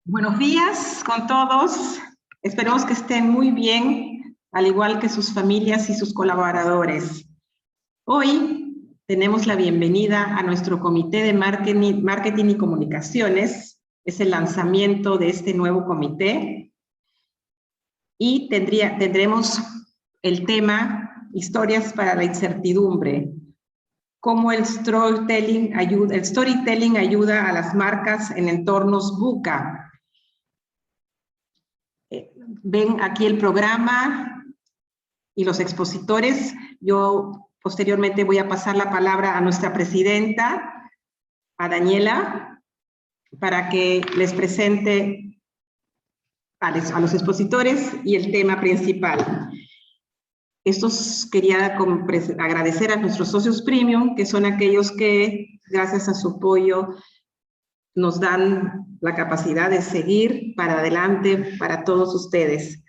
Buenos días con todos. Esperemos que estén muy bien, al igual que sus familias y sus colaboradores. Hoy tenemos la bienvenida a nuestro Comité de Marketing y Comunicaciones. Es el lanzamiento de este nuevo comité. Y tendremos el tema Historias para la incertidumbre. Cómo el storytelling ayuda a las marcas en entornos VUCA. Ven aquí el programa y los expositores. Yo posteriormente voy a pasar la palabra a nuestra presidenta, a Daniela, para que les presente a los expositores y el tema principal. Quería agradecer a nuestros socios premium, que son aquellos que, gracias a su apoyo, nos dan la capacidad de seguir para adelante para todos ustedes.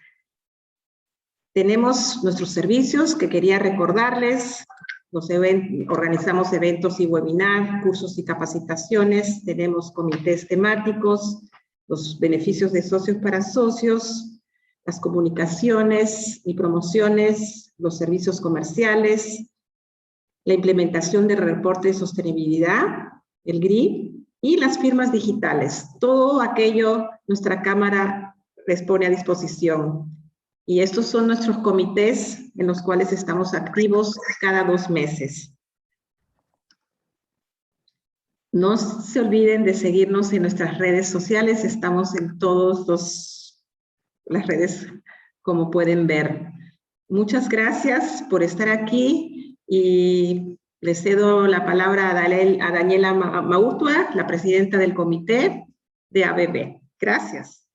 Tenemos nuestros servicios que quería recordarles. Organizamos eventos y webinars, cursos y capacitaciones. Tenemos comités temáticos, los beneficios de socios para socios, las comunicaciones y promociones, los servicios comerciales, la implementación del reporte de sostenibilidad, el GRI, y las firmas digitales. Todo aquello nuestra Cámara les pone a disposición. Y estos son nuestros comités en los cuales estamos activos cada 2 meses. No se olviden de seguirnos en nuestras redes sociales. Estamos en todas las redes, como pueden ver. Muchas gracias por estar aquí y les cedo la palabra a Daniela Maurtua, la presidenta del comité de ABB. Gracias.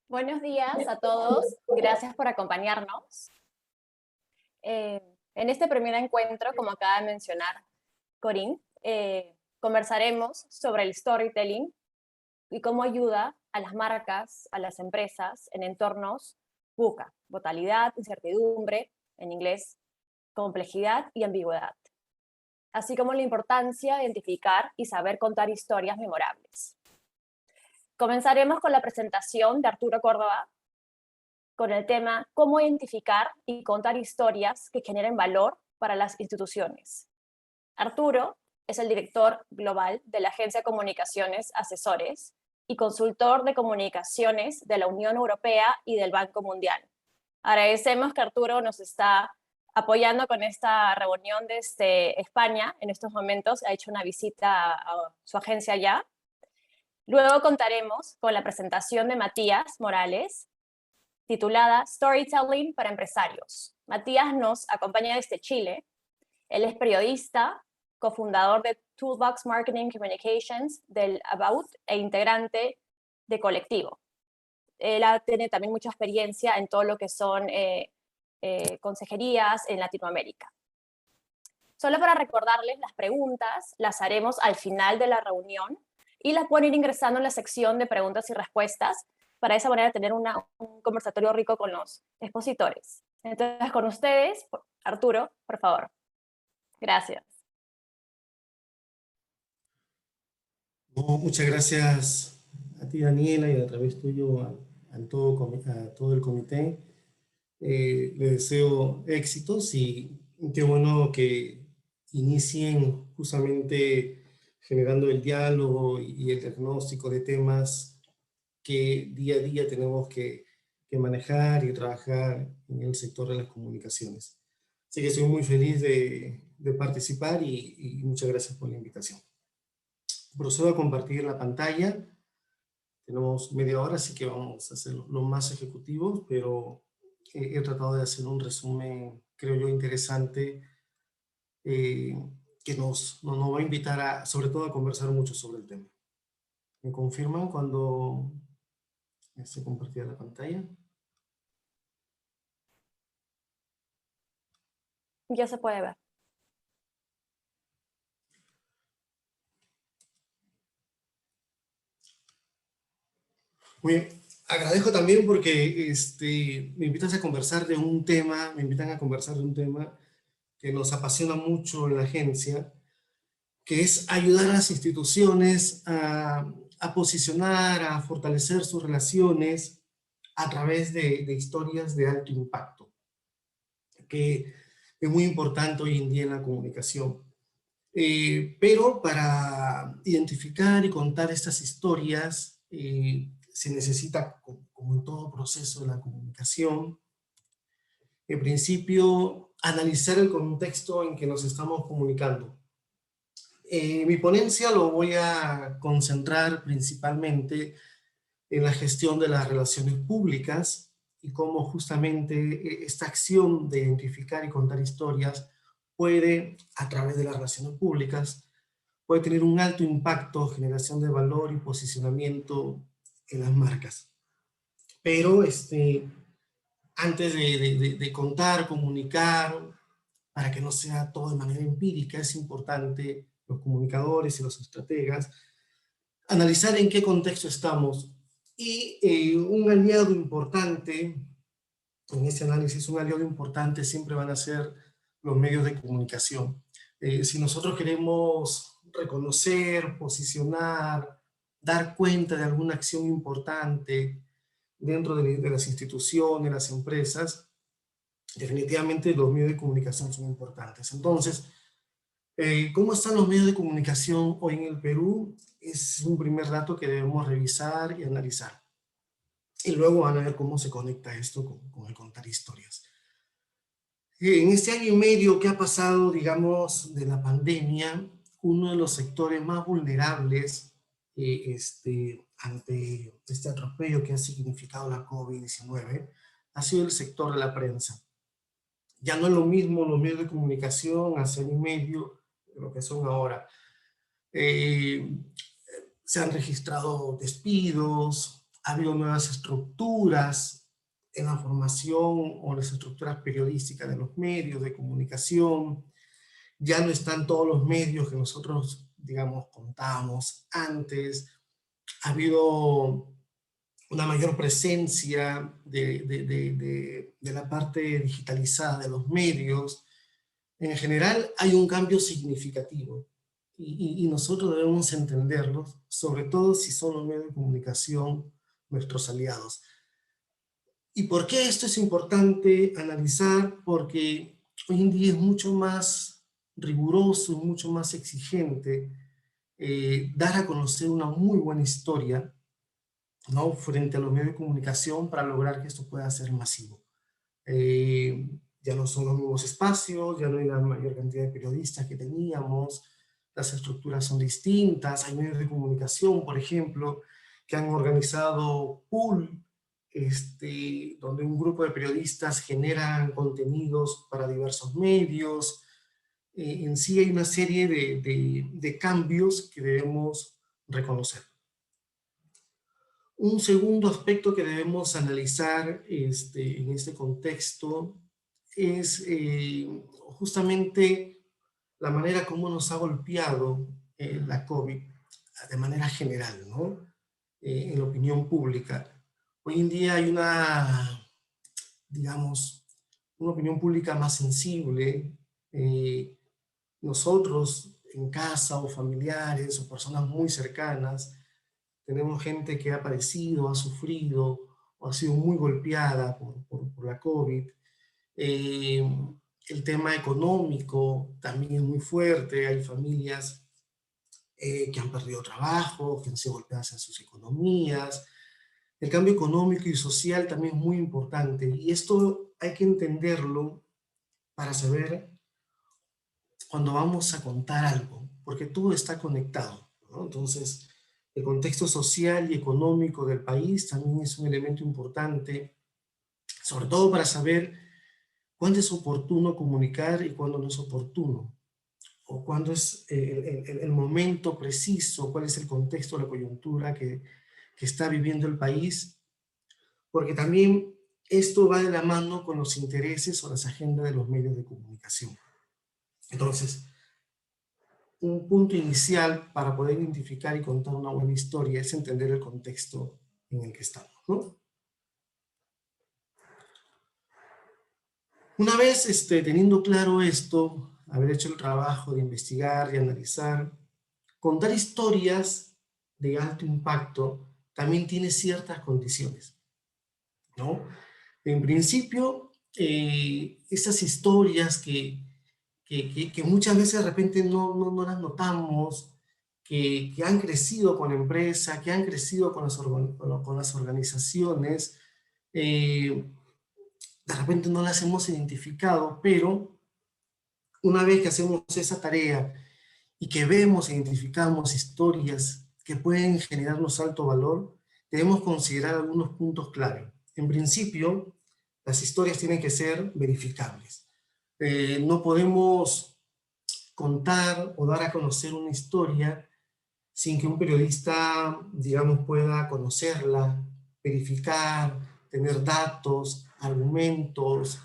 Buenos días a todos, gracias por acompañarnos. En este primer encuentro, como acaba de mencionar Corín, conversaremos sobre el storytelling y cómo ayuda a las marcas, a las empresas en entornos VUCA, volatilidad, incertidumbre, en inglés, complejidad y ambigüedad, así como la importancia de identificar y saber contar historias memorables. Comenzaremos con la presentación de Arturo Córdoba, con el tema cómo identificar y contar historias que generen valor para las instituciones. Arturo es el director global de la Agencia de Comunicaciones Asesores y consultor de comunicaciones de la Unión Europea y del Banco Mundial. Agradecemos que Arturo nos está apoyando con esta reunión desde España. En estos momentos ha hecho una visita a su agencia allá. Luego contaremos con la presentación de Matías Morales, titulada Storytelling para Empresarios. Matías nos acompaña desde Chile. Él es periodista, cofundador de Toolbox Marketing Communications del About e integrante de Colectivo. Él tiene también mucha experiencia en todo lo que son consejerías en Latinoamérica. Solo para recordarles, las preguntas las haremos al final de la reunión y las pueden ir ingresando en la sección de preguntas y respuestas para de esa manera tener un conversatorio rico con los expositores. Entonces, con ustedes, Arturo, por favor. Gracias. Muchas gracias a ti, Daniela, y a través tuyo a todo el comité. Les deseo éxitos y qué bueno que inicien justamente generando el diálogo y el diagnóstico de temas que día a día tenemos que manejar y trabajar en el sector de las comunicaciones. Así que estoy muy feliz de participar y muchas gracias por la invitación. Procedo a compartir la pantalla. Tenemos media hora, así que vamos a hacer lo más ejecutivos, pero he tratado de hacer un resumen, creo yo, interesante, que nos va a invitar sobre todo a conversar mucho sobre el tema. ¿Me confirman cuando esté compartida la pantalla? Ya se puede ver. Muy bien. Agradezco también porque me invitan a conversar de un tema que nos apasiona mucho en la agencia, que es ayudar a las instituciones a posicionar, a fortalecer sus relaciones a través de historias de alto impacto, que es muy importante hoy en día en la comunicación. Pero para identificar y contar estas historias se necesita, como en todo proceso de la comunicación, en principio analizar el contexto en que nos estamos comunicando. Mi ponencia lo voy a concentrar principalmente en la gestión de las relaciones públicas y cómo justamente esta acción de identificar y contar historias puede, a través de las relaciones públicas, puede tener un alto impacto, generación de valor y posicionamiento en las marcas. Pero antes de contar, comunicar, para que no sea todo de manera empírica, es importante los comunicadores y los estrategas analizar en qué contexto estamos. Y un aliado importante, en ese análisis, un aliado importante siempre van a ser los medios de comunicación. Si nosotros queremos reconocer, posicionar, dar cuenta de alguna acción importante dentro de las instituciones, las empresas, definitivamente los medios de comunicación son importantes. Entonces, ¿cómo están los medios de comunicación hoy en el Perú? Es un primer dato que debemos revisar y analizar. Y luego van a ver cómo se conecta esto con el contar historias. En este año y medio que ha pasado, digamos, de la pandemia, uno de los sectores más vulnerables ante este atropello que ha significado la COVID-19 ha sido el sector de la prensa. Ya no es lo mismo los medios de comunicación hace año y medio de lo que son ahora. Se han registrado despidos, ha habido nuevas estructuras en la formación o las estructuras periodísticas de los medios de comunicación. Ya no están todos los medios que nosotros, digamos, contábamos antes. Ha habido una mayor presencia de la parte digitalizada de los medios. En general hay un cambio significativo y nosotros debemos entenderlos, sobre todo si son los medios de comunicación nuestros aliados. ¿Y por qué esto es importante analizar? Porque hoy en día es mucho más riguroso, mucho más exigente dar a conocer una muy buena historia, ¿no?, frente a los medios de comunicación para lograr que esto pueda ser masivo. Ya no son los mismos espacios, ya no hay la mayor cantidad de periodistas que teníamos, las estructuras son distintas, hay medios de comunicación, por ejemplo, que han organizado pool, donde un grupo de periodistas generan contenidos para diversos medios. En sí hay una serie de cambios que debemos reconocer. Un segundo aspecto que debemos analizar en este contexto es justamente la manera como nos ha golpeado la COVID de manera general, ¿no? En la opinión pública. Hoy en día hay digamos, una opinión pública más sensible. Nosotros en casa o familiares o personas muy cercanas, tenemos gente que ha padecido, ha sufrido o ha sido muy golpeada por la COVID. El tema económico también es muy fuerte. Hay familias que han perdido trabajo, que han sido golpeadas en sus economías. El cambio económico y social también es muy importante. Y esto hay que entenderlo para saber cuando vamos a contar algo, porque todo está conectado, ¿no? Entonces, el contexto social y económico del país también es un elemento importante, sobre todo para saber cuándo es oportuno comunicar y cuándo no es oportuno, o cuándo es el momento preciso, cuál es el contexto, la coyuntura que está viviendo el país, porque también esto va de la mano con los intereses o las agendas de los medios de comunicación. Entonces, un punto inicial para poder identificar y contar una buena historia es entender el contexto en el que estamos, ¿no? Una vez teniendo claro esto, haber hecho el trabajo de investigar y analizar, contar historias de alto impacto también tiene ciertas condiciones, ¿no? En principio, esas historias que muchas veces de repente no las notamos, que han crecido con la empresa, que han crecido con las organizaciones, de repente no las hemos identificado, pero una vez que hacemos esa tarea y que vemos e identificamos historias que pueden generarnos alto valor, debemos considerar algunos puntos clave. En principio, las historias tienen que ser verificables. No podemos contar o dar a conocer una historia sin que un periodista, digamos, pueda conocerla, verificar, tener datos, argumentos,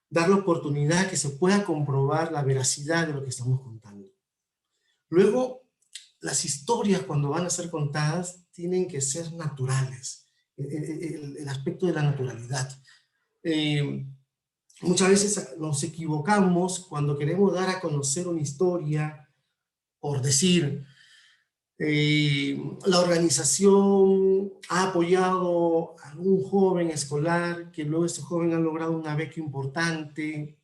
dar la oportunidad que se pueda comprobar la veracidad de lo que estamos contando. Luego, las historias cuando van a ser contadas tienen que ser naturales, el aspecto de la naturalidad. Muchas veces nos equivocamos cuando queremos dar a conocer una historia, por decir, la organización ha apoyado a un joven escolar, que luego este joven ha logrado una beca importante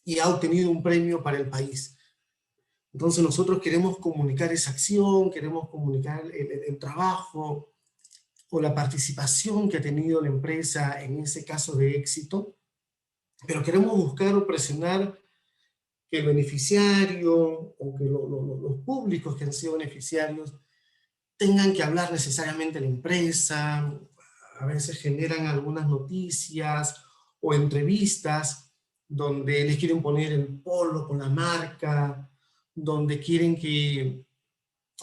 y ha obtenido un premio para el país. Entonces nosotros queremos comunicar esa acción, queremos comunicar el trabajo o la participación que ha tenido la empresa en ese caso de éxito, pero queremos buscar o presionar que el beneficiario o que los públicos que han sido beneficiarios tengan que hablar necesariamente de la empresa. A veces generan algunas noticias o entrevistas donde les quieren poner el polo con la marca, donde quieren que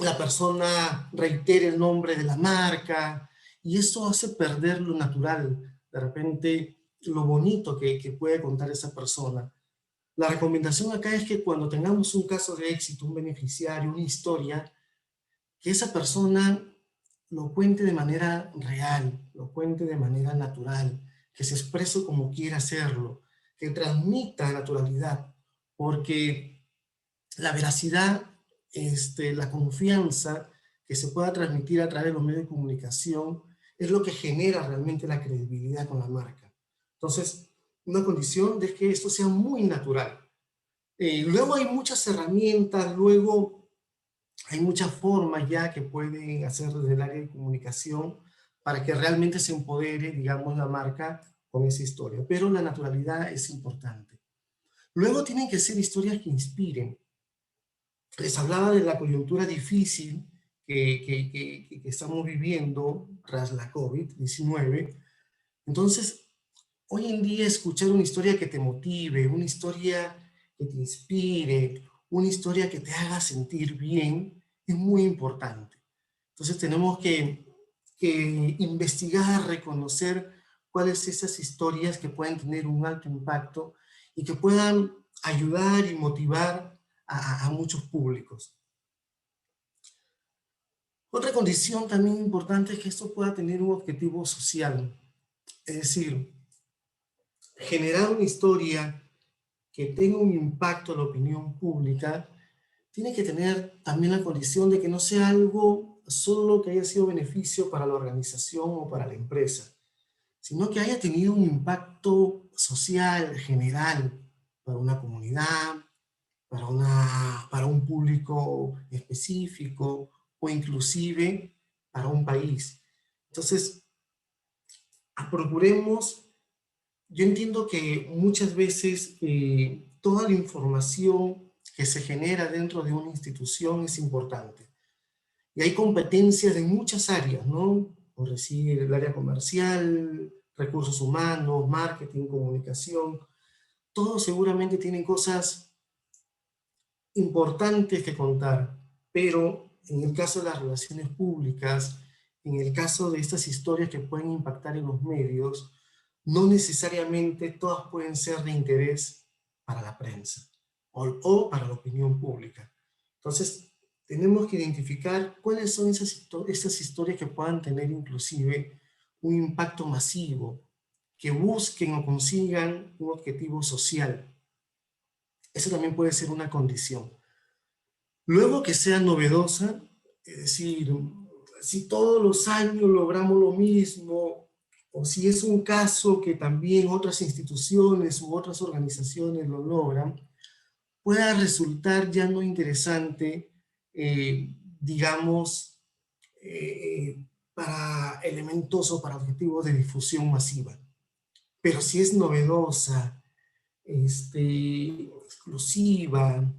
la persona reitere el nombre de la marca, y eso hace perder lo natural, de repente lo bonito que puede contar esa persona. La recomendación acá es que cuando tengamos un caso de éxito, un beneficiario, una historia, que esa persona lo cuente de manera real, lo cuente de manera natural, que se exprese como quiera hacerlo, que transmita naturalidad, porque la veracidad, la confianza que se pueda transmitir a través de los medios de comunicación es lo que genera realmente la credibilidad con la marca. Entonces, una condición es que esto sea muy natural. Luego hay muchas herramientas, luego hay muchas formas ya que pueden hacer desde el área de comunicación para que realmente se empodere, digamos, la marca con esa historia. Pero la naturalidad es importante. Luego tienen que ser historias que inspiren. Les hablaba de la coyuntura difícil que estamos viviendo tras la COVID-19. Entonces, hoy en día escuchar una historia que te motive, una historia que te inspire, una historia que te haga sentir bien, es muy importante. Entonces tenemos que investigar, reconocer cuáles son esas historias que pueden tener un alto impacto y que puedan ayudar y motivar a muchos públicos. Otra condición también importante es que esto pueda tener un objetivo social. Es decir, generar una historia que tenga un impacto en la opinión pública tiene que tener también la condición de que no sea algo solo que haya sido beneficio para la organización o para la empresa, sino que haya tenido un impacto social, general, para una comunidad, para un público específico o inclusive para un país. Entonces, procuremos. Yo entiendo que muchas veces toda la información que se genera dentro de una institución es importante. Y hay competencias de muchas áreas, ¿no? Por decir, el área comercial, recursos humanos, marketing, comunicación. Todos seguramente tienen cosas importantes que contar, pero en el caso de las relaciones públicas, en el caso de estas historias que pueden impactar en los medios, no necesariamente todas pueden ser de interés para la prensa o para la opinión pública. Entonces, tenemos que identificar cuáles son esas historias que puedan tener inclusive un impacto masivo, que busquen o consigan un objetivo social. Eso también puede ser una condición. Luego que sea novedosa, es decir, si todos los años logramos lo mismo, o si es un caso que también otras instituciones u otras organizaciones lo logran, pueda resultar ya no interesante, digamos, para elementos o para objetivos de difusión masiva. Pero si es novedosa, exclusiva,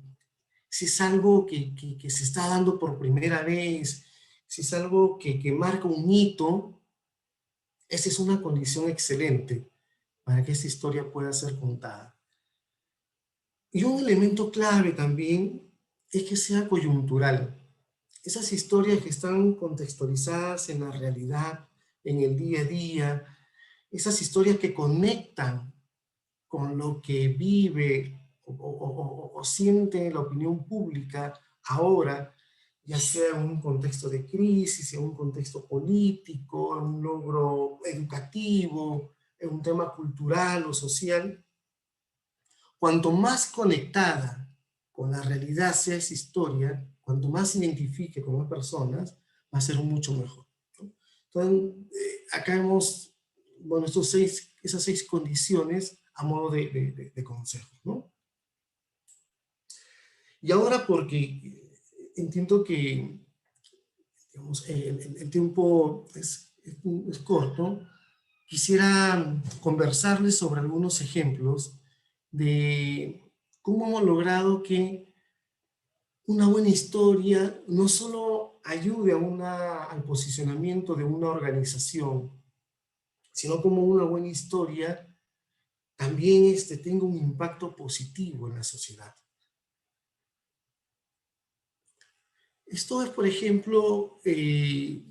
si es algo que se está dando por primera vez, si es algo que marca un hito, esa es una condición excelente para que esta historia pueda ser contada. Y un elemento clave también es que sea coyuntural. Esas historias que están contextualizadas en la realidad, en el día a día, esas historias que conectan con lo que vive o siente la opinión pública ahora, ya sea en un contexto de crisis, en un contexto político, en un logro educativo, en un tema cultural o social. Cuanto más conectada con la realidad sea esa historia, cuanto más se identifique con las personas, va a ser mucho mejor, ¿no? Entonces, acá vemos, bueno, esas seis condiciones a modo de consejo, ¿no? Y ahora, porque entiendo que, digamos, el tiempo es corto, quisiera conversarles sobre algunos ejemplos de cómo hemos logrado que una buena historia no solo ayude al posicionamiento de una organización, sino como una buena historia también tenga un impacto positivo en la sociedad. Esto es, por ejemplo,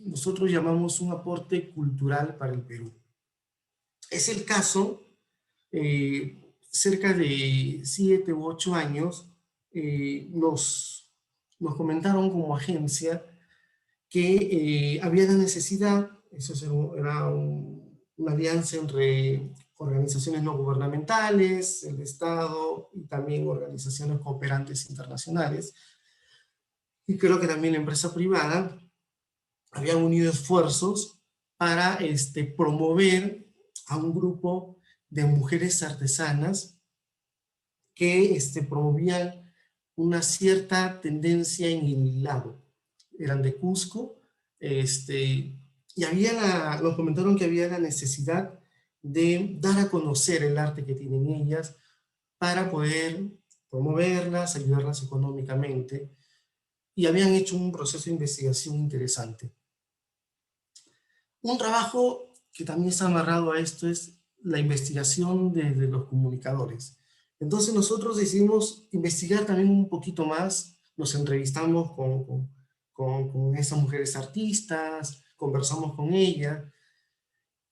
nosotros llamamos un aporte cultural para el Perú. Es el caso, cerca de 7 u 8 años, nos comentaron como agencia que había la necesidad, era una alianza entre organizaciones no gubernamentales, el Estado y también organizaciones cooperantes internacionales, y creo que también la empresa privada, habían unido esfuerzos para promover a un grupo de mujeres artesanas que promovían una cierta tendencia en el hilado. Eran de Cusco, y nos comentaron que había la necesidad de dar a conocer el arte que tienen ellas para poder promoverlas, ayudarlas económicamente, y habían hecho un proceso de investigación interesante. Un trabajo que también está amarrado a esto es la investigación de los comunicadores. Entonces nosotros decidimos investigar también un poquito más, nos entrevistamos con esas mujeres artistas, conversamos con ellas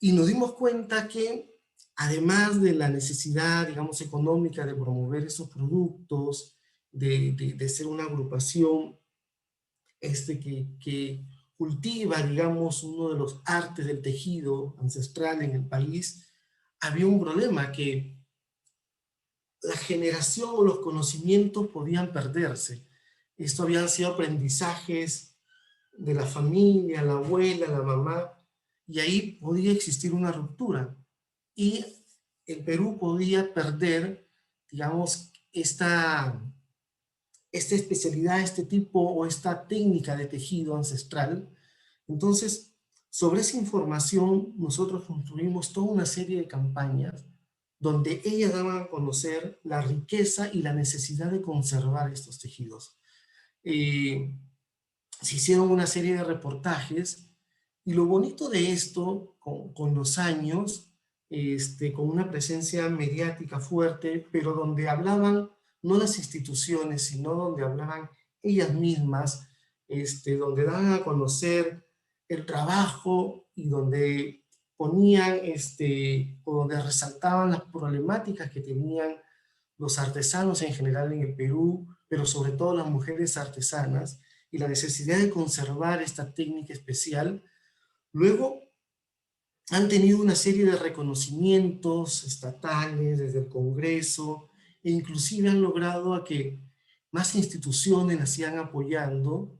y nos dimos cuenta que además de la necesidad, digamos, económica de promover esos productos, de ser una agrupación que cultiva, digamos, uno de los artes del tejido ancestral en el país, había un problema, que la generación o los conocimientos podían perderse. Esto habían sido aprendizajes de la familia, la abuela, la mamá, y ahí podía existir una ruptura. Y el Perú podía perder, digamos, esta especialidad, este tipo o esta técnica de tejido ancestral. Entonces, sobre esa información, nosotros construimos toda una serie de campañas donde ellas daban a conocer la riqueza y la necesidad de conservar estos tejidos. Se hicieron una serie de reportajes, y lo bonito de esto, con los años, con una presencia mediática fuerte, pero donde hablaban no las instituciones, sino donde hablaban ellas mismas, donde daban a conocer el trabajo y donde ponían, o donde resaltaban las problemáticas que tenían los artesanos en general en el Perú, pero sobre todo las mujeres artesanas, y la necesidad de conservar esta técnica especial. Luego han tenido una serie de reconocimientos estatales desde el Congreso, e inclusive han logrado a que más instituciones las sigan apoyando,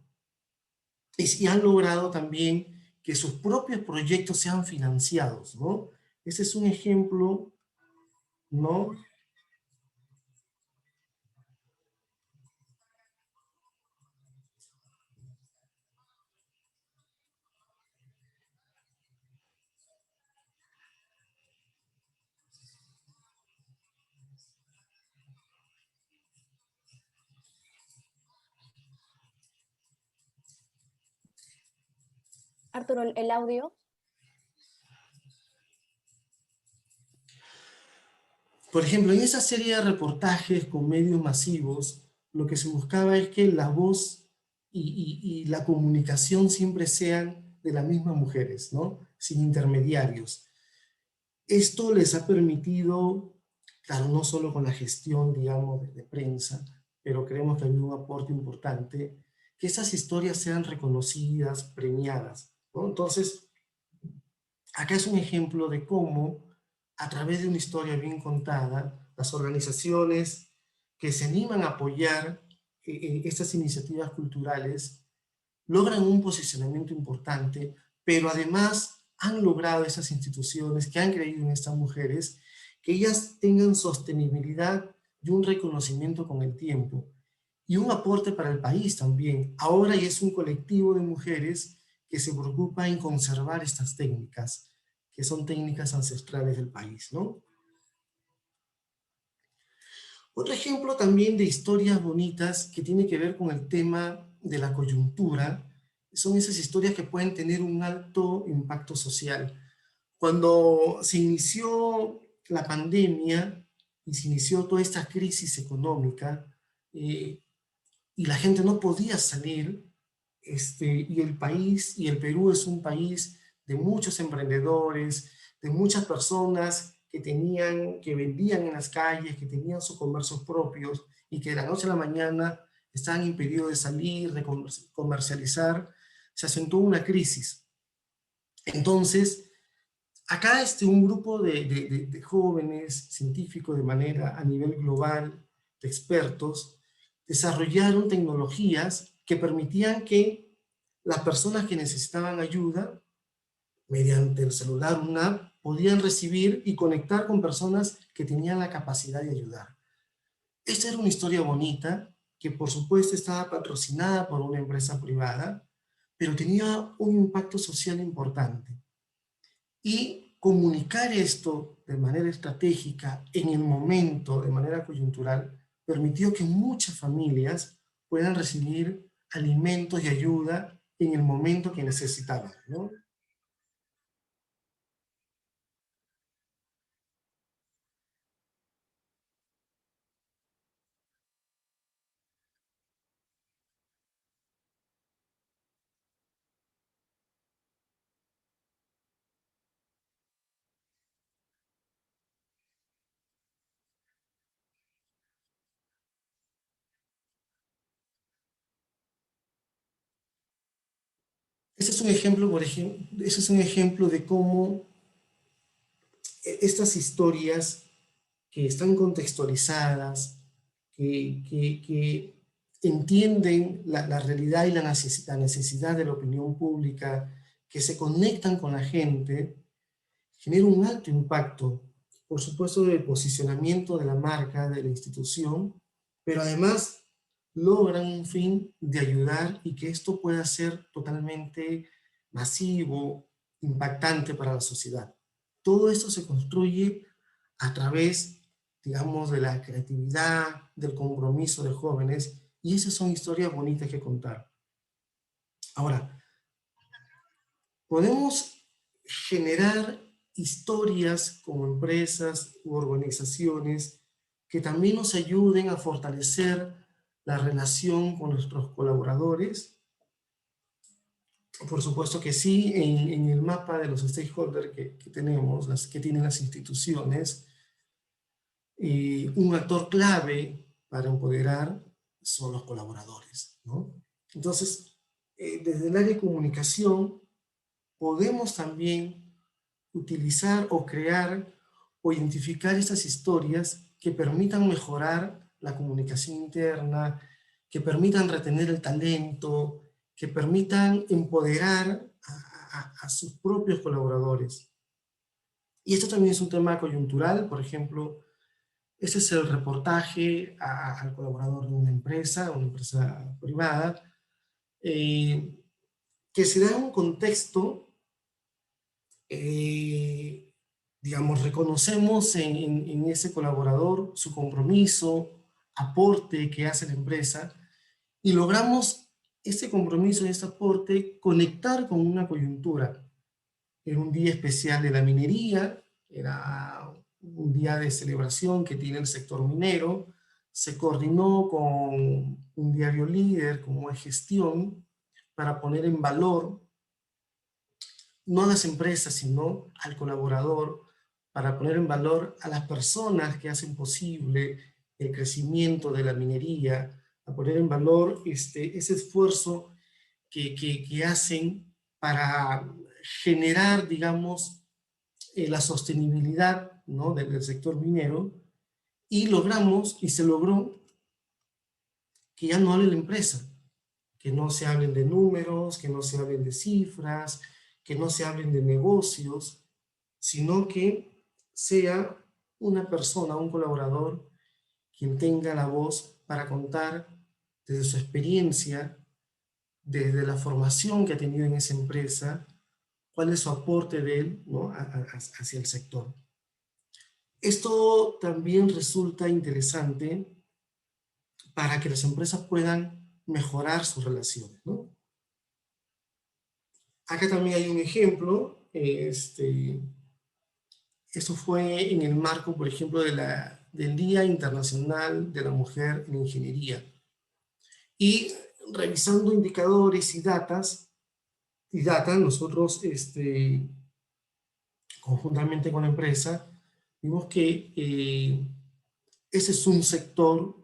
y han logrado también que sus propios proyectos sean financiados, ¿no? Ese es un ejemplo, ¿no? Arturo, el audio. Por ejemplo, en esa serie de reportajes con medios masivos, lo que se buscaba es que la voz y la comunicación siempre sean de las mismas mujeres, ¿no? Sin intermediarios. Esto les ha permitido, claro, no solo con la gestión, digamos, de prensa, pero creemos que hay un aporte importante, que esas historias sean reconocidas, premiadas, ¿no? Entonces, acá es un ejemplo de cómo, a través de una historia bien contada, las organizaciones que se animan a apoyar estas iniciativas culturales logran un posicionamiento importante, pero además han logrado esas instituciones que han creído en estas mujeres, que ellas tengan sostenibilidad y un reconocimiento con el tiempo. Y un aporte para el país también. Ahora ya es un colectivo de mujeres que se preocupa en conservar estas técnicas, que son técnicas ancestrales del país, ¿no? Otro ejemplo también de historias bonitas que tiene que ver con el tema de la coyuntura son esas historias que pueden tener un alto impacto social. Cuando se inició la pandemia y se inició toda esta crisis económica y la gente no podía salir, y el país, y el Perú es un país de muchos emprendedores, de muchas personas que vendían en las calles, que tenían sus comercios propios y que de la noche a la mañana estaban impedidos de salir, de comercializar, se acentuó una crisis. Entonces, acá un grupo de jóvenes científicos de manera a nivel global, de expertos, desarrollaron tecnologías que permitían que las personas que necesitaban ayuda, mediante el celular, una app, podían recibir y conectar con personas que tenían la capacidad de ayudar. Esta era una historia bonita, que por supuesto estaba patrocinada por una empresa privada, pero tenía un impacto social importante. Y comunicar esto de manera estratégica, en el momento, de manera coyuntural, permitió que muchas familias puedan recibir alimentos y ayuda en el momento que necesitaban, ¿no? Ese es un ejemplo, ese es un ejemplo de cómo estas historias que están contextualizadas, que entienden la realidad y la necesidad de la opinión pública, que se conectan con la gente, genera un alto impacto, por supuesto, del posicionamiento de la marca, de la institución, pero además logran un fin de ayudar y que esto pueda ser totalmente masivo, impactante para la sociedad. Todo esto se construye a través, digamos, de la creatividad, del compromiso de jóvenes, y esas son historias bonitas que contar. Ahora, podemos generar historias como empresas u organizaciones que también nos ayuden a fortalecer la relación con nuestros colaboradores. Por supuesto que sí, en el mapa de los stakeholders que tenemos, que tienen las instituciones, un actor clave para empoderar son los colaboradores, ¿no? Entonces, desde el área de comunicación, podemos también utilizar o crear o identificar estas historias que permitan mejorar la comunicación interna, que permitan retener el talento, que permitan empoderar a sus propios colaboradores. Y esto también es un tema coyuntural. Por ejemplo, ese es el reportaje al colaborador de una empresa privada, que se da en un contexto, digamos, reconocemos en ese colaborador su compromiso, aporte que hace la empresa, y logramos este compromiso y este aporte conectar con una coyuntura. Era un día especial de la minería, era un día de celebración que tiene el sector minero, se coordinó con un diario líder como es Gestión para poner en valor no a las empresas, sino al colaborador, para poner en valor a las personas que hacen posible el crecimiento de la minería, a poner en valor ese esfuerzo que hacen para generar, digamos, la sostenibilidad, ¿no?, del sector minero, y logramos, y se logró, que ya no hable la empresa, que no se hablen de números, que no se hablen de cifras, que no se hablen de negocios, sino que sea una persona, un colaborador, quien tenga la voz para contar desde su experiencia, desde la formación que ha tenido en esa empresa, cuál es su aporte de él, ¿no?, hacia el sector. Esto también resulta interesante para que las empresas puedan mejorar sus relaciones, ¿no? Acá también hay un ejemplo. Esto fue en el marco, por ejemplo, del Día Internacional de la Mujer en Ingeniería. Y revisando indicadores y data, nosotros, conjuntamente con la empresa, vimos que ese es un sector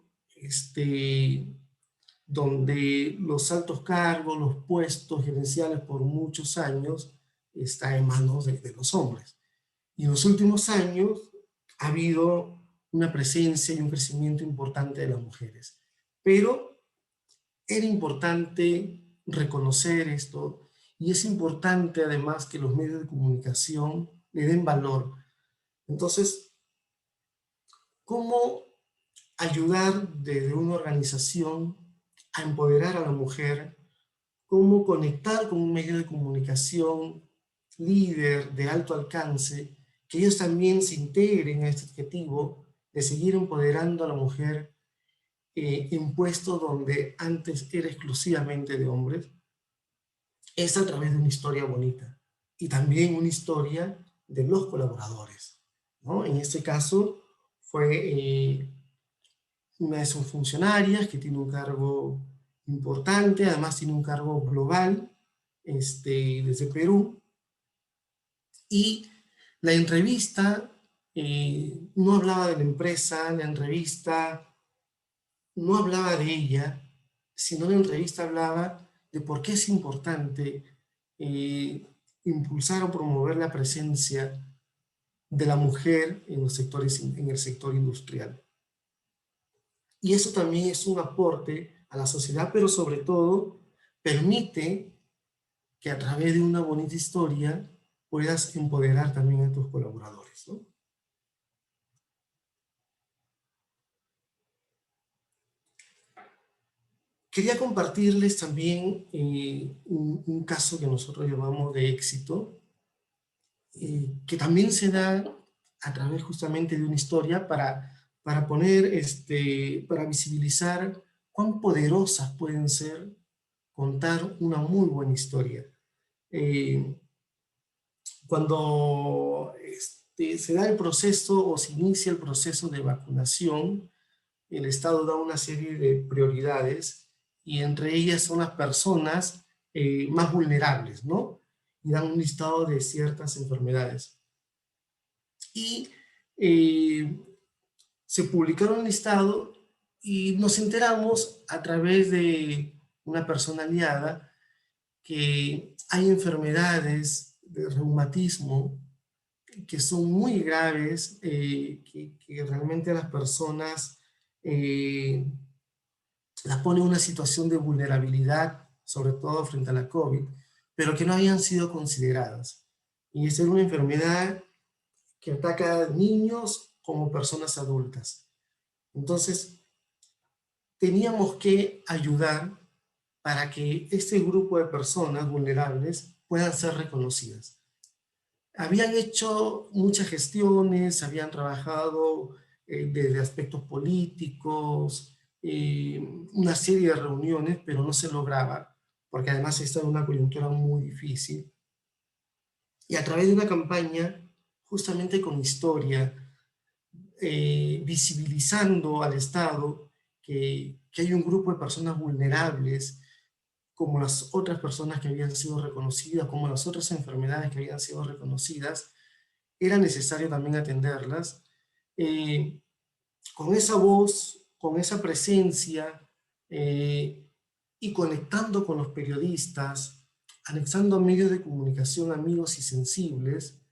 donde los altos cargos, los puestos gerenciales por muchos años está en manos de los hombres. Y en los últimos años ha habido una presencia y un crecimiento importante de las mujeres. Pero era importante reconocer esto, y es importante además que los medios de comunicación le den valor. Entonces, ¿cómo ayudar desde una organización a empoderar a la mujer? ¿Cómo conectar con un medio de comunicación líder de alto alcance, que ellos también se integren a este objetivo de seguir empoderando a la mujer en puestos donde antes era exclusivamente de hombres? Es a través de una historia bonita y también una historia de los colaboradores, ¿no? En este caso fue una de sus funcionarias que tiene un cargo importante, además tiene un cargo global desde Perú, y la entrevista no hablaba de la empresa, la entrevista no hablaba de ella, sino la entrevista hablaba de por qué es importante impulsar o promover la presencia de la mujer en los sectores, en el sector industrial. Y eso también es un aporte a la sociedad, pero sobre todo permite que a través de una bonita historia puedas empoderar también a tus colaboradores, ¿no? Quería compartirles también un caso que nosotros llamamos de éxito, que también se da a través justamente de una historia para poner, para visibilizar cuán poderosas pueden ser contar una muy buena historia. Cuando se da el proceso o se inicia el proceso de vacunación, el Estado da una serie de prioridades, y entre ellas son las personas más vulnerables, ¿no? Y dan un listado de ciertas enfermedades. Y se publicaron un listado y nos enteramos a través de una persona aliada que hay enfermedades de reumatismo que son muy graves, que realmente a las personas las pone en una situación de vulnerabilidad, sobre todo frente a la COVID, pero que no habían sido consideradas. Y es una enfermedad que ataca a niños como personas adultas. Entonces, teníamos que ayudar para que este grupo de personas vulnerables puedan ser reconocidas. Habían hecho muchas gestiones, habían trabajado desde aspectos políticos, una serie de reuniones, pero no se lograba, porque además está en una coyuntura muy difícil. Y a través de una campaña, justamente con historia, visibilizando al Estado que hay un grupo de personas vulnerables, como las otras personas que habían sido reconocidas, como las otras enfermedades que habían sido reconocidas, era necesario también atenderlas. Con esa voz, con esa presencia, y conectando con los periodistas, anexando a medios de comunicación amigos y sensibles,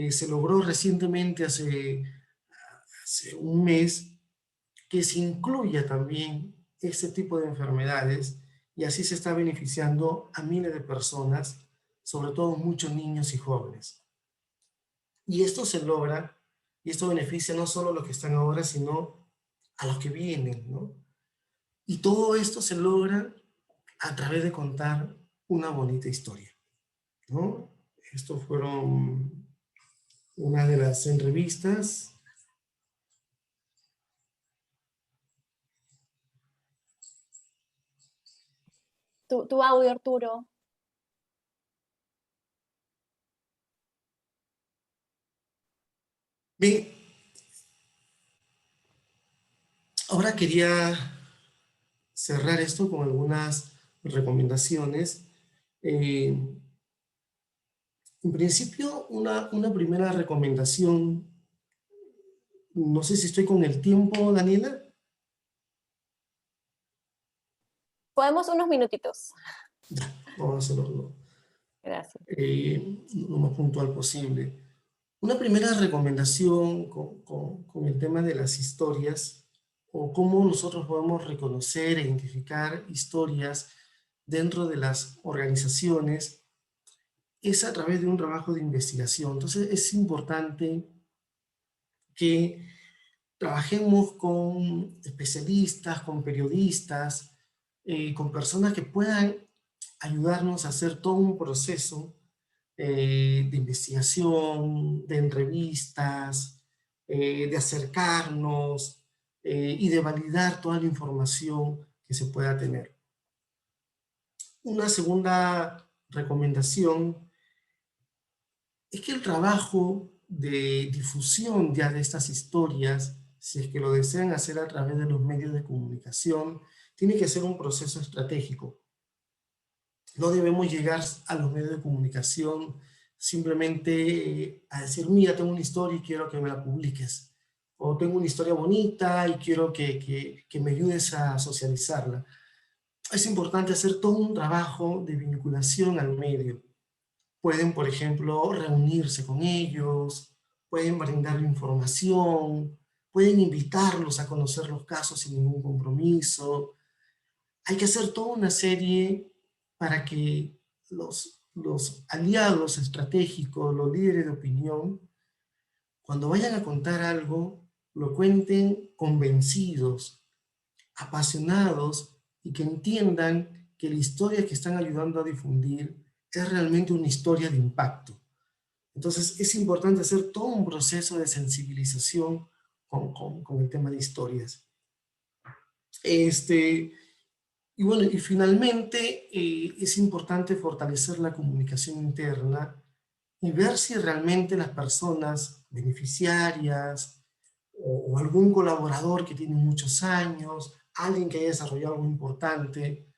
se logró recientemente, hace un mes, que se incluya también este tipo de enfermedades, y así se está beneficiando a miles de personas, sobre todo muchos niños y jóvenes. Y esto se logra, y esto beneficia no solo a los que están ahora, sino a los que vienen, ¿no? Y todo esto se logra a través de contar una bonita historia, ¿no? Estos fueron una de las entrevistas. Tu audio, Arturo. Bien, ahora quería cerrar esto con algunas recomendaciones. En principio, una primera recomendación, no sé si estoy con el tiempo, Daniela. Podemos unos minutitos. Ya, vamos a hacerlo Gracias. lo más puntual posible. Una primera recomendación con el tema de las historias, o cómo nosotros podemos reconocer e identificar historias dentro de las organizaciones, es a través de un trabajo de investigación. Entonces es importante que trabajemos con especialistas, con periodistas, con personas que puedan ayudarnos a hacer todo un proceso de investigación, de entrevistas, de acercarnos y de validar toda la información que se pueda tener. Una segunda recomendación es que el trabajo de difusión ya de estas historias, si es que lo desean hacer a través de los medios de comunicación, tiene que ser un proceso estratégico. No debemos llegar a los medios de comunicación simplemente a decir, mira, tengo una historia y quiero que me la publiques. O tengo una historia bonita y quiero que me ayudes a socializarla. Es importante hacer todo un trabajo de vinculación al medio. Pueden, por ejemplo, reunirse con ellos, pueden brindarle información, pueden invitarlos a conocer los casos sin ningún compromiso. Hay que hacer toda una serie para que los aliados estratégicos, los líderes de opinión, cuando vayan a contar algo, lo cuenten convencidos, apasionados, y que entiendan que la historia que están ayudando a difundir es realmente una historia de impacto. Entonces es importante hacer todo un proceso de sensibilización con el tema de historias. Y bueno, y finalmente es importante fortalecer la comunicación interna y ver si realmente las personas beneficiarias o algún colaborador que tiene muchos años, alguien que haya desarrollado algo importante,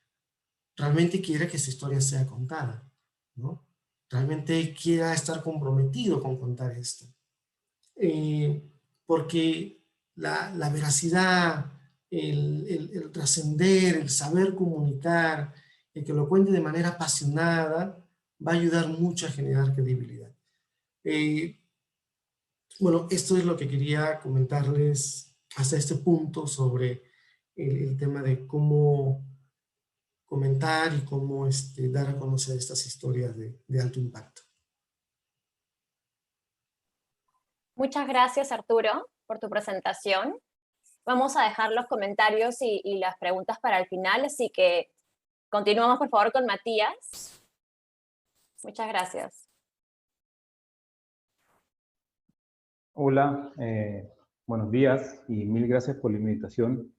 realmente quiere que esa historia sea contada, ¿no? Realmente quiera estar comprometido con contar esto. Porque la veracidad, el trascender, el saber comunicar, el que lo cuente de manera apasionada, va a ayudar mucho a generar credibilidad. bueno, esto es lo que quería comentarles hasta este punto sobre el tema de cómo comentar y cómo dar a conocer estas historias de alto impacto. Muchas gracias, Arturo, por tu presentación. Vamos a dejar los comentarios y las preguntas para el final, así que continuamos, por favor, con Matías. Muchas gracias. Hola, buenos días y mil gracias por la invitación.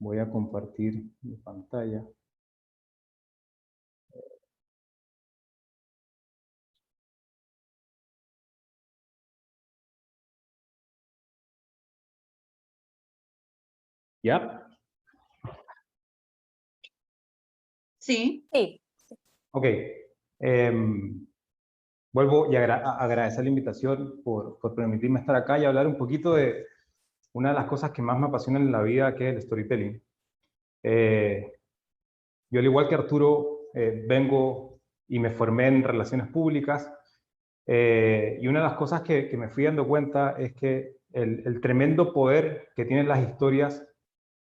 Voy a compartir mi pantalla. ¿Ya? Sí. Sí. Ok. Vuelvo y agradecer la invitación por permitirme estar acá y hablar un poquito de una de las cosas que más me apasionan en la vida, que es el storytelling. Yo, al igual que Arturo, vengo y me formé en relaciones públicas, y una de las cosas que me fui dando cuenta es que el tremendo poder que tienen las historias,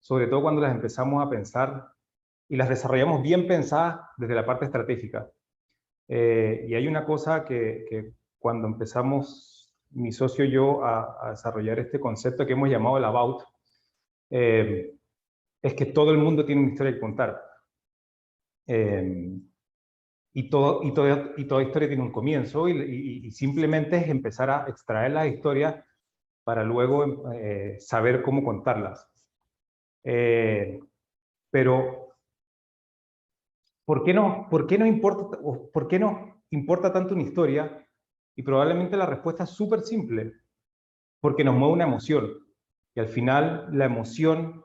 sobre todo cuando las empezamos a pensar y las desarrollamos bien pensadas desde la parte estratégica. Y hay una cosa que cuando empezamos, mi socio y yo, a desarrollar este concepto que hemos llamado el about, es que todo el mundo tiene una historia que contar. Y toda historia tiene un comienzo y simplemente es empezar a extraer las historias para luego saber cómo contarlas. Pero, ¿por qué no importa tanto una historia? Y probablemente la respuesta es súper simple, porque nos mueve una emoción. Y al final la emoción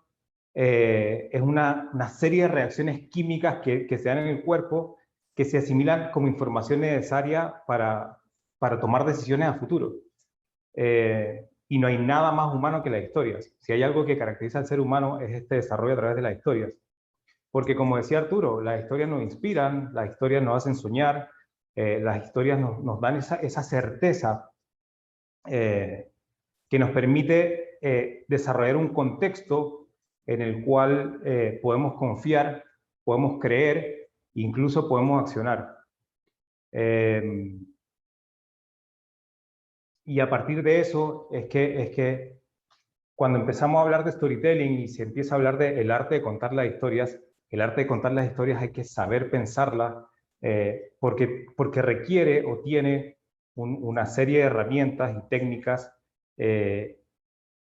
es una serie de reacciones químicas que se dan en el cuerpo, que se asimilan como información necesaria para tomar decisiones a futuro. Y no hay nada más humano que las historias. Si hay algo que caracteriza al ser humano es este desarrollo a través de las historias. Porque, como decía Arturo, las historias nos inspiran, las historias nos hacen soñar, las historias nos dan esa certeza que nos permite desarrollar un contexto en el cual podemos confiar, podemos creer, incluso podemos accionar. Y a partir de eso es que cuando empezamos a hablar de storytelling y se empieza a hablar del arte de contar las historias, el arte de contar las historias hay que saber pensarlas, porque requiere o tiene una serie de herramientas y técnicas que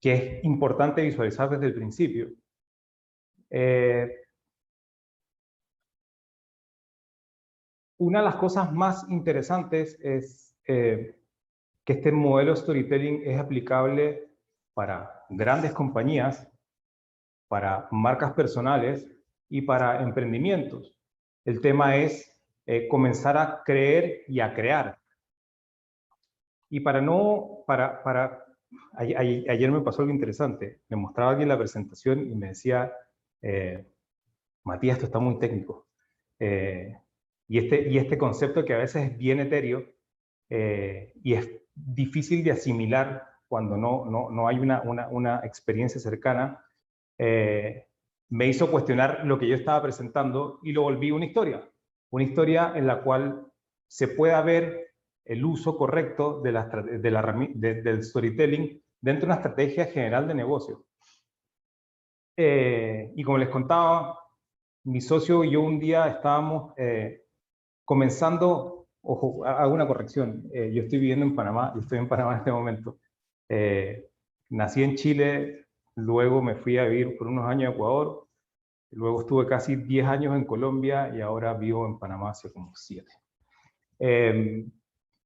es importante visualizar desde el principio. Una de las cosas más interesantes es que este modelo storytelling es aplicable para grandes compañías, para marcas personales y para emprendimientos. El tema es comenzar a creer y a crear. Y ayer me pasó algo interesante. Me mostraba alguien la presentación y me decía, Matías, esto está muy técnico. Y este concepto que a veces es bien etéreo y es difícil de asimilar cuando no hay una experiencia cercana, me hizo cuestionar lo que yo estaba presentando y lo volví una historia en la cual se pueda ver el uso correcto del storytelling dentro de una estrategia general de negocio. Y como les contaba, mi socio y yo un día estábamos comenzando, ojo, hago una corrección, yo estoy viviendo en Panamá, yo estoy en Panamá en este momento. Nací en Chile, luego me fui a vivir por unos años a Ecuador, luego estuve casi 10 años en Colombia y ahora vivo en Panamá hace como 7.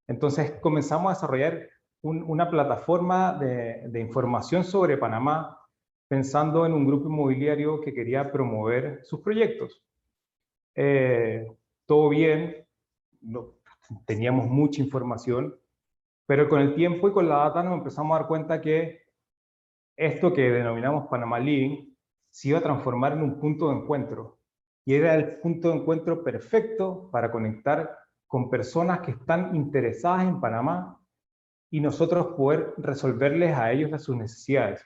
Entonces comenzamos a desarrollar una plataforma de información sobre Panamá, pensando en un grupo inmobiliario que quería promover sus proyectos. Todo bien, teníamos mucha información, pero con el tiempo y con la data nos empezamos a dar cuenta que esto que denominamos Panamá Living se iba a transformar en un punto de encuentro. Y era el punto de encuentro perfecto para conectar con personas que están interesadas en Panamá y nosotros poder resolverles a ellos sus necesidades.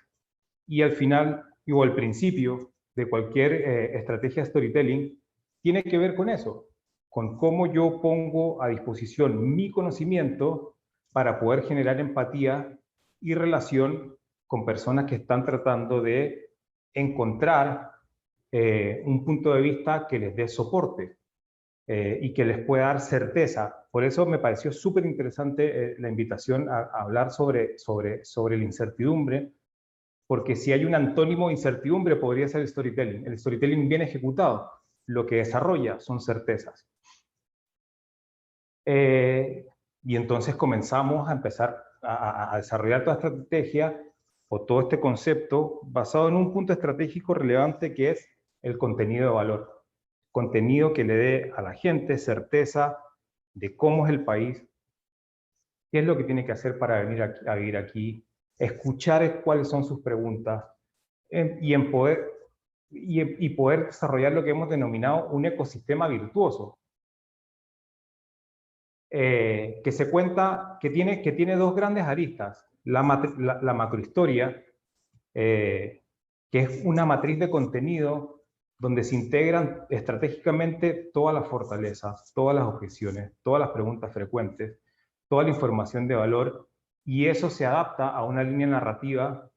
Y al final, o al principio de cualquier estrategia de storytelling, tiene que ver con eso, con cómo yo pongo a disposición mi conocimiento para poder generar empatía y relación con personas que están tratando de encontrar un punto de vista que les dé soporte y que les pueda dar certeza. Por eso me pareció súper interesante la invitación a hablar sobre la incertidumbre, porque si hay un antónimo de incertidumbre podría ser el storytelling. El storytelling bien ejecutado, lo que desarrolla son certezas. Y entonces comenzamos a empezar a desarrollar toda esta estrategia o todo este concepto basado en un punto estratégico relevante que es el contenido de valor. Contenido que le dé a la gente certeza de cómo es el país, qué es lo que tiene que hacer para venir a vivir aquí, escuchar cuáles son sus preguntas y poder desarrollar lo que hemos denominado un ecosistema virtuoso. Que tiene dos grandes aristas. La macrohistoria, que es una matriz de contenido donde se integran estratégicamente todas las fortalezas, todas las objeciones, todas las preguntas frecuentes, toda la información de valor, y eso se adapta a una línea narrativa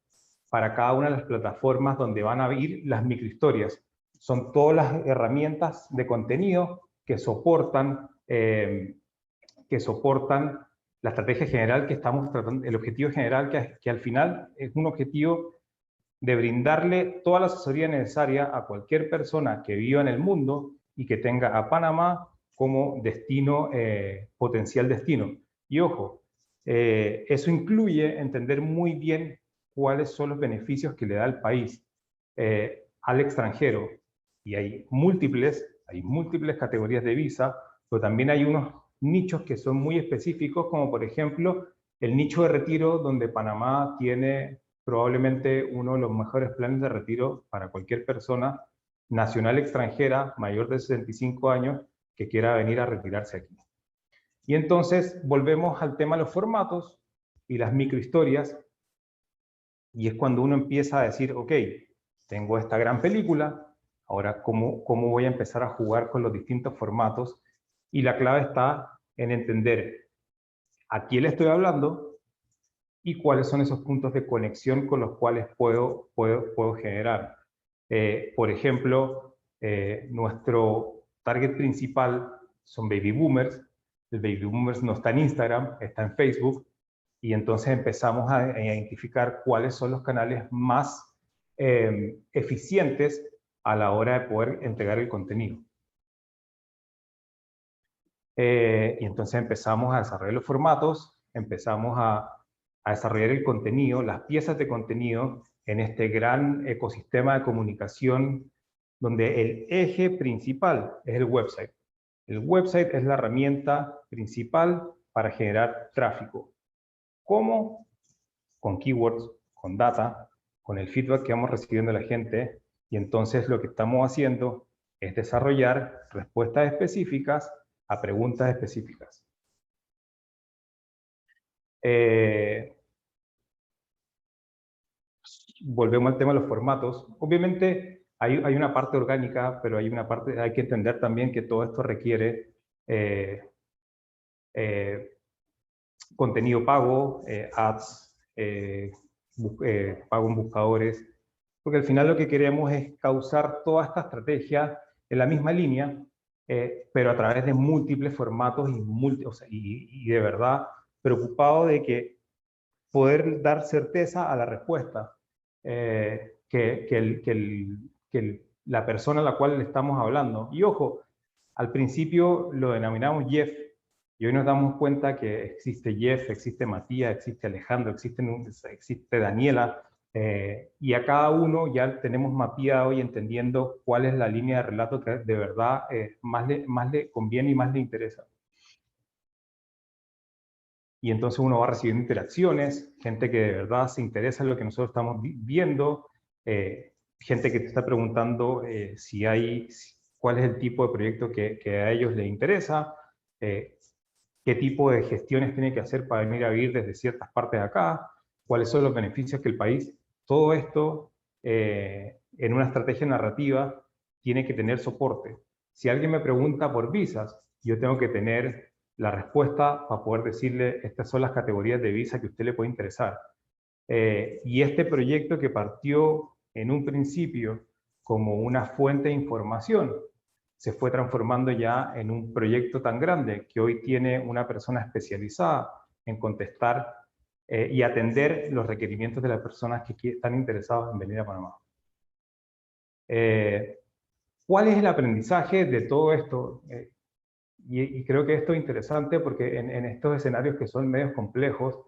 para cada una de las plataformas donde van a ir las microhistorias. Son todas las herramientas de contenido que soportan la estrategia general que estamos tratando, el objetivo general que al final es un objetivo de brindarle toda la asesoría necesaria a cualquier persona que viva en el mundo y que tenga a Panamá como destino, potencial destino. Y ojo, eso incluye entender muy bien cuáles son los beneficios que le da el país al extranjero. Y hay múltiples categorías de visa, pero también hay unos nichos que son muy específicos, como por ejemplo el nicho de retiro, donde Panamá tiene probablemente uno de los mejores planes de retiro para cualquier persona nacional extranjera mayor de 65 años que quiera venir a retirarse aquí. Y entonces volvemos al tema de los formatos y las microhistorias, y es cuando uno empieza a decir, ok, tengo esta gran película, ahora ¿cómo voy a empezar a jugar con los distintos formatos? Y la clave está en entender a quién le estoy hablando y cuáles son esos puntos de conexión con los cuales puedo generar. Por ejemplo, nuestro target principal son baby boomers. El baby boomers no está en Instagram, está en Facebook, y entonces empezamos a identificar cuáles son los canales más eficientes a la hora de poder entregar el contenido. Y entonces empezamos a desarrollar los formatos, empezamos a desarrollar el contenido, las piezas de contenido en este gran ecosistema de comunicación donde el eje principal es el website. El website es la herramienta principal para generar tráfico. ¿Cómo? Con keywords, con data, con el feedback que vamos recibiendo de la gente, y entonces lo que estamos haciendo es desarrollar respuestas específicas a preguntas específicas. Volvemos al tema de los formatos. Obviamente hay una parte orgánica, pero hay que entender también que todo esto requiere contenido pago, ads, pago en buscadores, porque al final lo que queremos es causar toda esta estrategia en la misma línea, pero a través de múltiples formatos y de verdad preocupado de que poder dar certeza a la respuesta la persona a la cual le estamos hablando. Y ojo, al principio lo denominamos Jeff, y hoy nos damos cuenta que existe Jeff, existe Matías, existe Alejandro, existe Daniela, y a cada uno ya tenemos mapeado y entendiendo cuál es la línea de relato que de verdad más le conviene y más le interesa. Y entonces uno va recibiendo interacciones, gente que de verdad se interesa en lo que nosotros estamos viendo, gente que te está preguntando cuál es el tipo de proyecto que a ellos les interesa, qué tipo de gestiones tiene que hacer para venir a vivir desde ciertas partes de acá, cuáles son los beneficios que el país, todo esto en una estrategia narrativa tiene que tener soporte. Si alguien me pregunta por visas, yo tengo que tener la respuesta para poder decirle estas son las categorías de visa que a usted le puede interesar. Y este proyecto que partió en un principio como una fuente de información, se fue transformando ya en un proyecto tan grande que hoy tiene una persona especializada en contestar y atender los requerimientos de las personas que están interesadas en venir a Panamá. ¿Cuál es el aprendizaje de todo esto? Y creo que esto es interesante porque en estos escenarios que son medios complejos,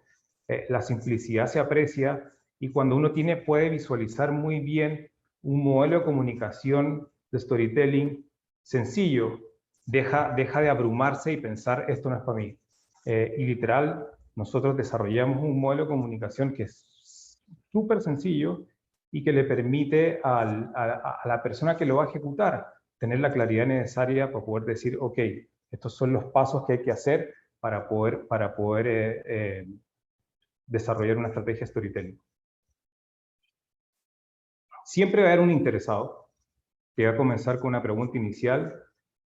la simplicidad se aprecia y cuando uno puede visualizar muy bien un modelo de comunicación de storytelling sencillo, deja de abrumarse y pensar esto no es para mí. Y literal, nosotros desarrollamos un modelo de comunicación que es súper sencillo y que le permite a la persona que lo va a ejecutar tener la claridad necesaria para poder decir, ok, estos son los pasos que hay que hacer para poder desarrollar una estrategia storytelling. Siempre va a haber un interesado que va a comenzar con una pregunta inicial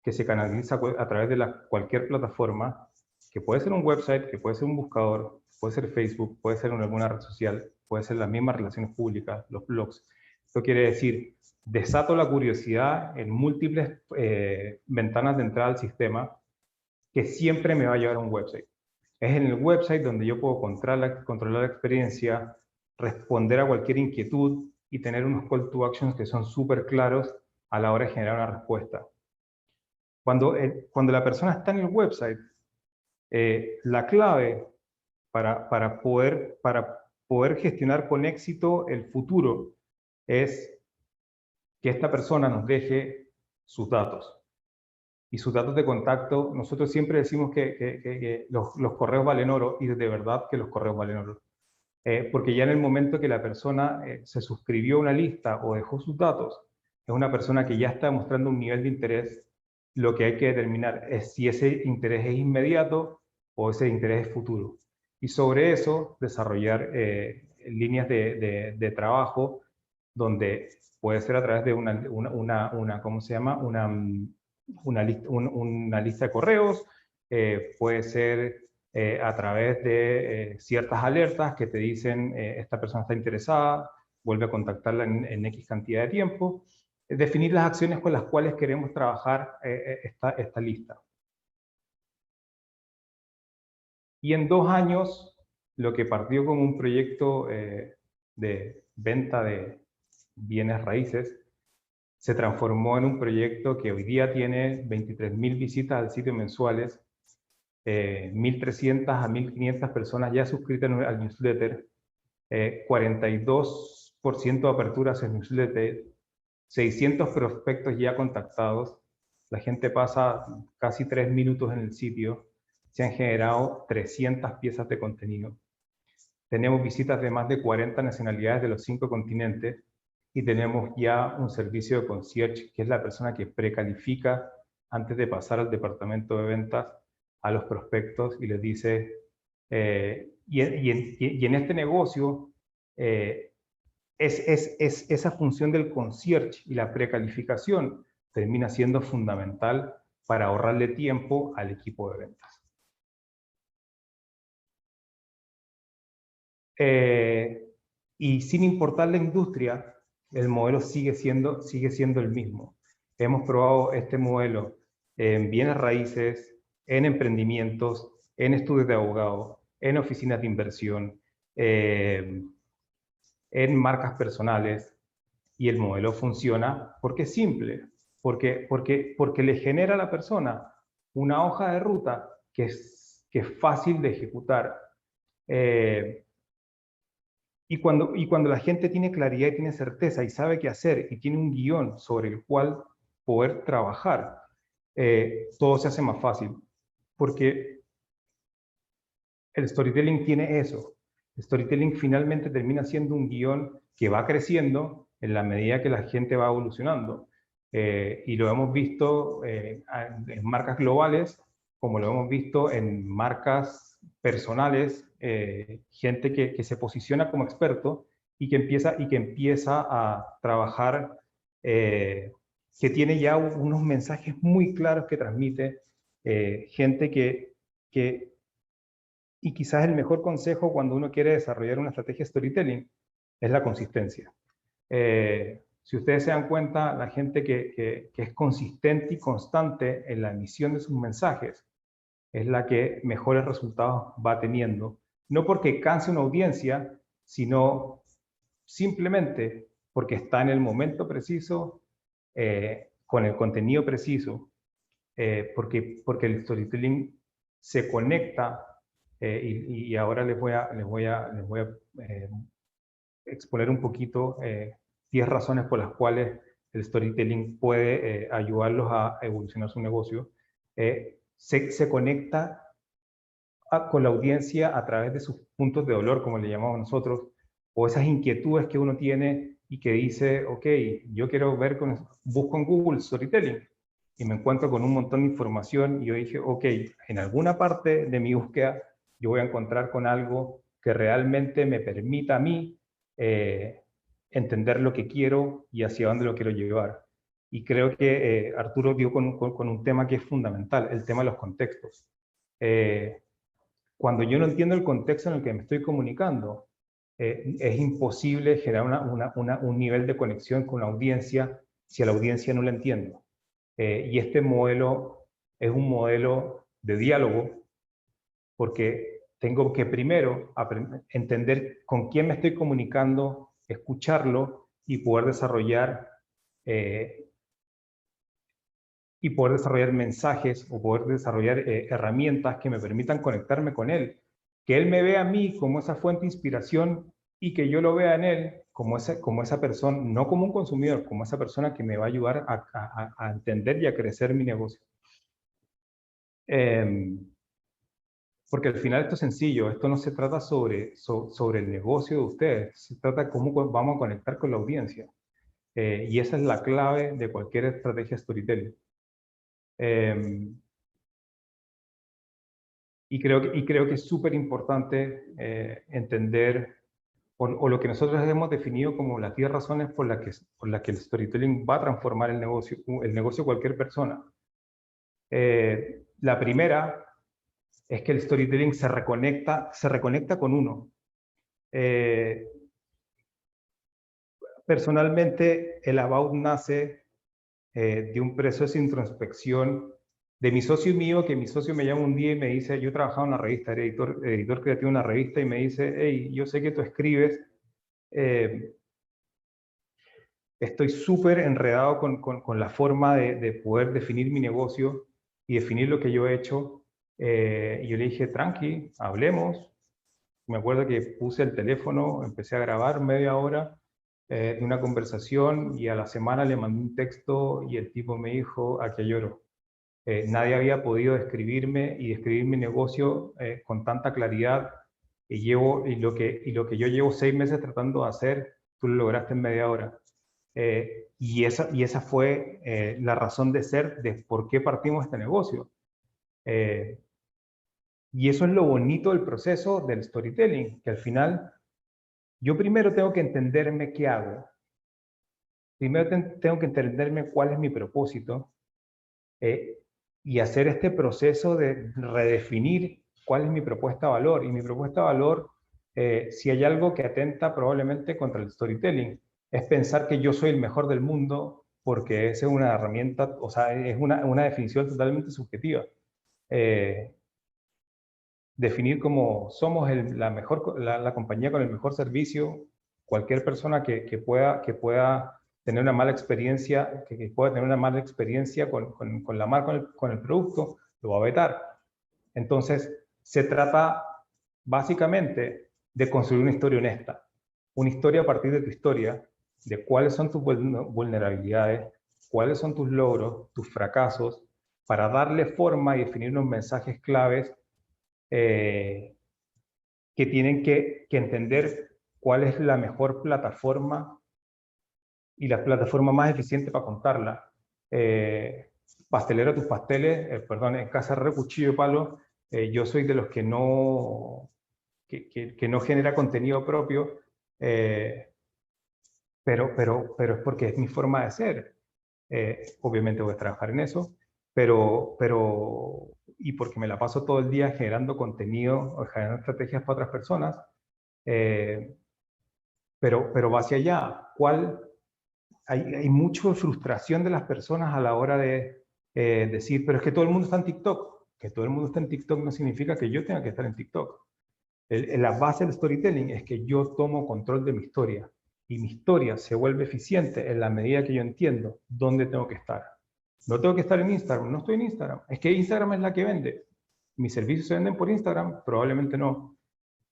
que se canaliza a través de cualquier plataforma, que puede ser un website, que puede ser un buscador, puede ser Facebook, puede ser alguna red social, puede ser las mismas relaciones públicas, los blogs. Esto quiere decir, desato la curiosidad en múltiples ventanas de entrada al sistema que siempre me va a llevar a un website. Es en el website donde yo puedo controlar la experiencia, responder a cualquier inquietud y tener unos call to actions que son súper claros a la hora de generar una respuesta. Cuando la persona está en el website, la clave para poder gestionar con éxito el futuro es que esta persona nos deje sus datos. Y sus datos de contacto, nosotros siempre decimos que los correos valen oro, y de verdad que los correos valen oro. Porque ya en el momento que la persona se suscribió a una lista o dejó sus datos, es una persona que ya está demostrando un nivel de interés. Lo que hay que determinar es si ese interés es inmediato o ese interés es futuro. Y sobre eso desarrollar líneas de trabajo donde puede ser a través de ¿cómo se llama? Una lista de correos, puede ser a través de ciertas alertas que te dicen esta persona está interesada, vuelve a contactarla en X cantidad de tiempo, definir las acciones con las cuales queremos trabajar esta lista. Y en 2 años, lo que partió como un proyecto de venta de bienes raíces, se transformó en un proyecto que hoy día tiene 23.000 visitas al sitio mensuales, 1.300 a 1.500 personas ya suscritas al newsletter, 42% de aperturas en newsletter, 600 prospectos ya contactados, la gente pasa casi 3 minutos en el sitio, se han generado 300 piezas de contenido. Tenemos visitas de más de 40 nacionalidades de los 5 continentes y tenemos ya un servicio de concierge, que es la persona que precalifica antes de pasar al departamento de ventas a los prospectos y les dice, y en este negocio, esa función del concierge y la precalificación termina siendo fundamental para ahorrarle tiempo al equipo de ventas. Y sin importar la industria, el modelo sigue siendo el mismo. Hemos probado este modelo en bienes raíces, en emprendimientos, en estudios de abogado, en oficinas de inversión, en marcas personales, y el modelo funciona porque es simple, porque le genera a la persona una hoja de ruta que es fácil de ejecutar. Y cuando la gente tiene claridad y tiene certeza y sabe qué hacer y tiene un guión sobre el cual poder trabajar, todo se hace más fácil. Porque el storytelling tiene eso. El storytelling finalmente termina siendo un guión que va creciendo en la medida que la gente va evolucionando. Y lo hemos visto en marcas globales como lo hemos visto en marcas personales, gente que se posiciona como experto y que empieza a trabajar, que tiene ya unos mensajes muy claros que transmite, gente y quizás el mejor consejo cuando uno quiere desarrollar una estrategia de storytelling es la consistencia. Si ustedes se dan cuenta, la gente que es consistente y constante en la emisión de sus mensajes es la que mejores resultados va teniendo. No porque canse una audiencia, sino simplemente porque está en el momento preciso, con el contenido preciso, porque el storytelling se conecta, y ahora les voy a exponer un poquito 10 razones por las cuales el storytelling puede ayudarlos a evolucionar su negocio. Se conecta con la audiencia a través de sus puntos de dolor, como le llamamos nosotros, o esas inquietudes que uno tiene y que dice, ok, yo quiero ver, busco en Google storytelling y me encuentro con un montón de información y yo dije, ok, en alguna parte de mi búsqueda yo voy a encontrar con algo que realmente me permita a mí entender lo que quiero y hacia dónde lo quiero llevar. Y creo que Arturo dio con un tema que es fundamental, el tema de los contextos. Cuando yo no entiendo el contexto en el que me estoy comunicando, es imposible generar un nivel de conexión con la audiencia si a la audiencia no la entiendo. Y este modelo es un modelo de diálogo, porque tengo que primero entender con quién me estoy comunicando, escucharlo y poder desarrollar mensajes o poder desarrollar herramientas que me permitan conectarme con él. Que él me vea a mí como esa fuente de inspiración y que yo lo vea en él como esa persona, no como un consumidor, como esa persona que me va a ayudar a entender y a crecer mi negocio. Porque al final esto es sencillo, esto no se trata sobre el negocio de ustedes, se trata de cómo vamos a conectar con la audiencia. Y esa es la clave de cualquier estrategia storytelling. Y creo que es súper importante entender, o lo que nosotros hemos definido como las 10 razones por las que el storytelling va a transformar el negocio de cualquier persona. La primera es que el storytelling se reconecta con uno. Personalmente, el About nace de un proceso de introspección de mi socio y mío, que mi socio me llama un día y me dice, yo trabajaba en una revista, era editor creativo de una revista, y me dice, hey, yo sé que tú escribes, estoy súper enredado con la forma de poder definir mi negocio y definir lo que yo he hecho. Y yo le dije, tranqui, hablemos. Me acuerdo que puse el teléfono, empecé a grabar media hora de una conversación y a la semana le mandé un texto y el tipo me dijo, aquí lloro. Nadie había podido describirme y describir mi negocio con tanta claridad y lo que yo llevo 6 meses tratando de hacer, tú lo lograste en media hora. Y esa fue la razón de ser de por qué partimos este negocio. Y eso es lo bonito del proceso del storytelling, que al final yo primero tengo que entenderme qué hago. Primero tengo que entenderme cuál es mi propósito y hacer este proceso de redefinir cuál es mi propuesta de valor. Y mi propuesta de valor, si hay algo que atenta probablemente contra el storytelling, es pensar que yo soy el mejor del mundo, porque esa es una herramienta, o sea, es una definición totalmente subjetiva. Definir como somos la compañía con el mejor servicio, cualquier persona que pueda tener una mala experiencia, que pueda tener una mala experiencia con la marca, con el producto, lo va a vetar. Entonces, se trata básicamente de construir una historia honesta, una historia a partir de tu historia, de cuáles son tus vulnerabilidades, cuáles son tus logros, tus fracasos, para darle forma y definir unos mensajes claves que tienen que entender cuál es la mejor plataforma y la plataforma más eficiente para contarla. pastelero tus pasteles, perdón, en casa re cuchillo de palo. Yo soy de los que no genera contenido propio, pero es porque es mi forma de ser. Obviamente voy a trabajar en eso, y porque me la paso todo el día generando contenido o generando estrategias para otras personas, pero va hacia allá. Hay mucha frustración de las personas a la hora de decir, pero es que todo el mundo está en TikTok. Que todo el mundo está en TikTok no significa que yo tenga que estar en TikTok. La base del storytelling es que yo tomo control de mi historia, y mi historia se vuelve eficiente en la medida que yo entiendo dónde tengo que estar. No tengo que estar en Instagram, no estoy en Instagram. Es que Instagram es la que vende. ¿Mis servicios se venden por Instagram? Probablemente no.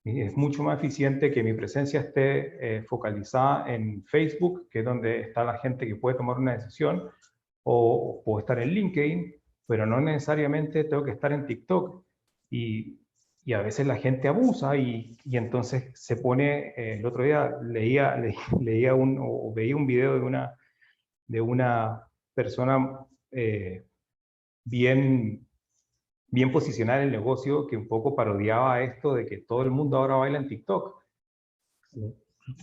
Es mucho más eficiente que mi presencia esté focalizada en Facebook, que es donde está la gente que puede tomar una decisión, o puedo estar en LinkedIn, pero no necesariamente tengo que estar en TikTok. Y a veces la gente abusa y entonces se pone, el otro día leía o veía un video de una persona bien posicionada en el negocio, que un poco parodiaba esto de que todo el mundo ahora baila en TikTok.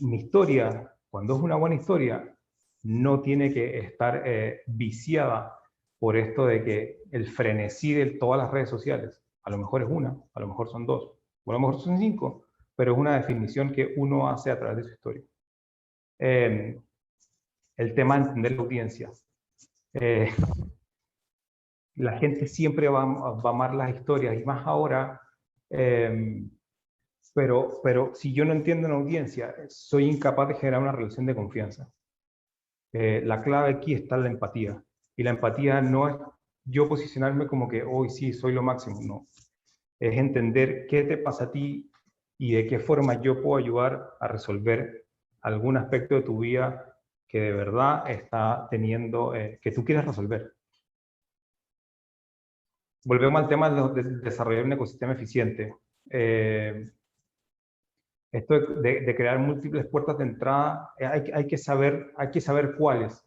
Mi historia, cuando es una buena historia, no tiene que estar viciada por esto de que el frenesí de todas las redes sociales. A lo mejor es una, a lo mejor son dos, o a lo mejor son 5, pero es una definición que uno hace a través de su historia. El tema de entender la audiencia. La gente siempre va a amar las historias, y más ahora, pero si yo no entiendo una audiencia, soy incapaz de generar una relación de confianza. La clave aquí está en la empatía, y la empatía no es yo posicionarme como que hoy sí soy lo máximo, no. Es entender qué te pasa a ti y de qué forma yo puedo ayudar a resolver algún aspecto de tu vida que de verdad está teniendo, que tú quieres resolver. Volvemos al tema de desarrollar un ecosistema eficiente. Esto de crear múltiples puertas de entrada, hay que saber cuáles.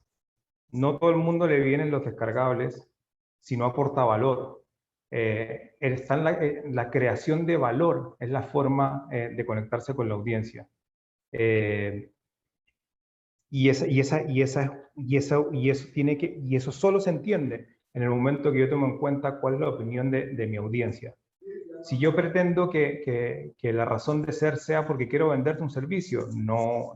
No todo el mundo le vienen los descargables si no aporta valor. Está en la creación de valor, es la forma de conectarse con la audiencia. Y eso solo se entiende en el momento que yo tomo en cuenta cuál es la opinión de mi audiencia. Si yo pretendo que la razón de ser sea porque quiero venderte un servicio, no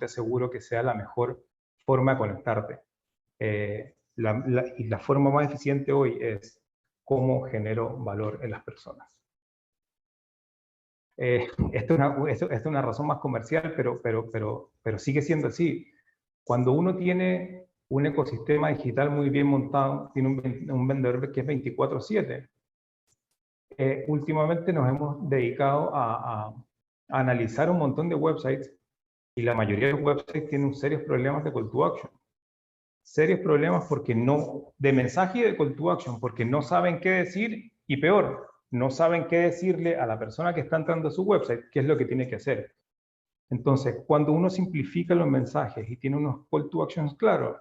te aseguro que sea la mejor forma de conectarte. Y la forma más eficiente hoy es cómo genero valor en las personas. Esto es una razón más comercial, pero sigue siendo así. Cuando uno tiene un ecosistema digital muy bien montado, tiene un vendedor que es 24/7. Últimamente nos hemos dedicado a analizar un montón de websites, y la mayoría de los websites tienen serios problemas de call to action. Serios problemas de mensaje y de call to action, porque no saben qué decir, y peor, no saben qué decirle a la persona que está entrando a su website, qué es lo que tiene que hacer. Entonces, cuando uno simplifica los mensajes y tiene unos call to actions claros,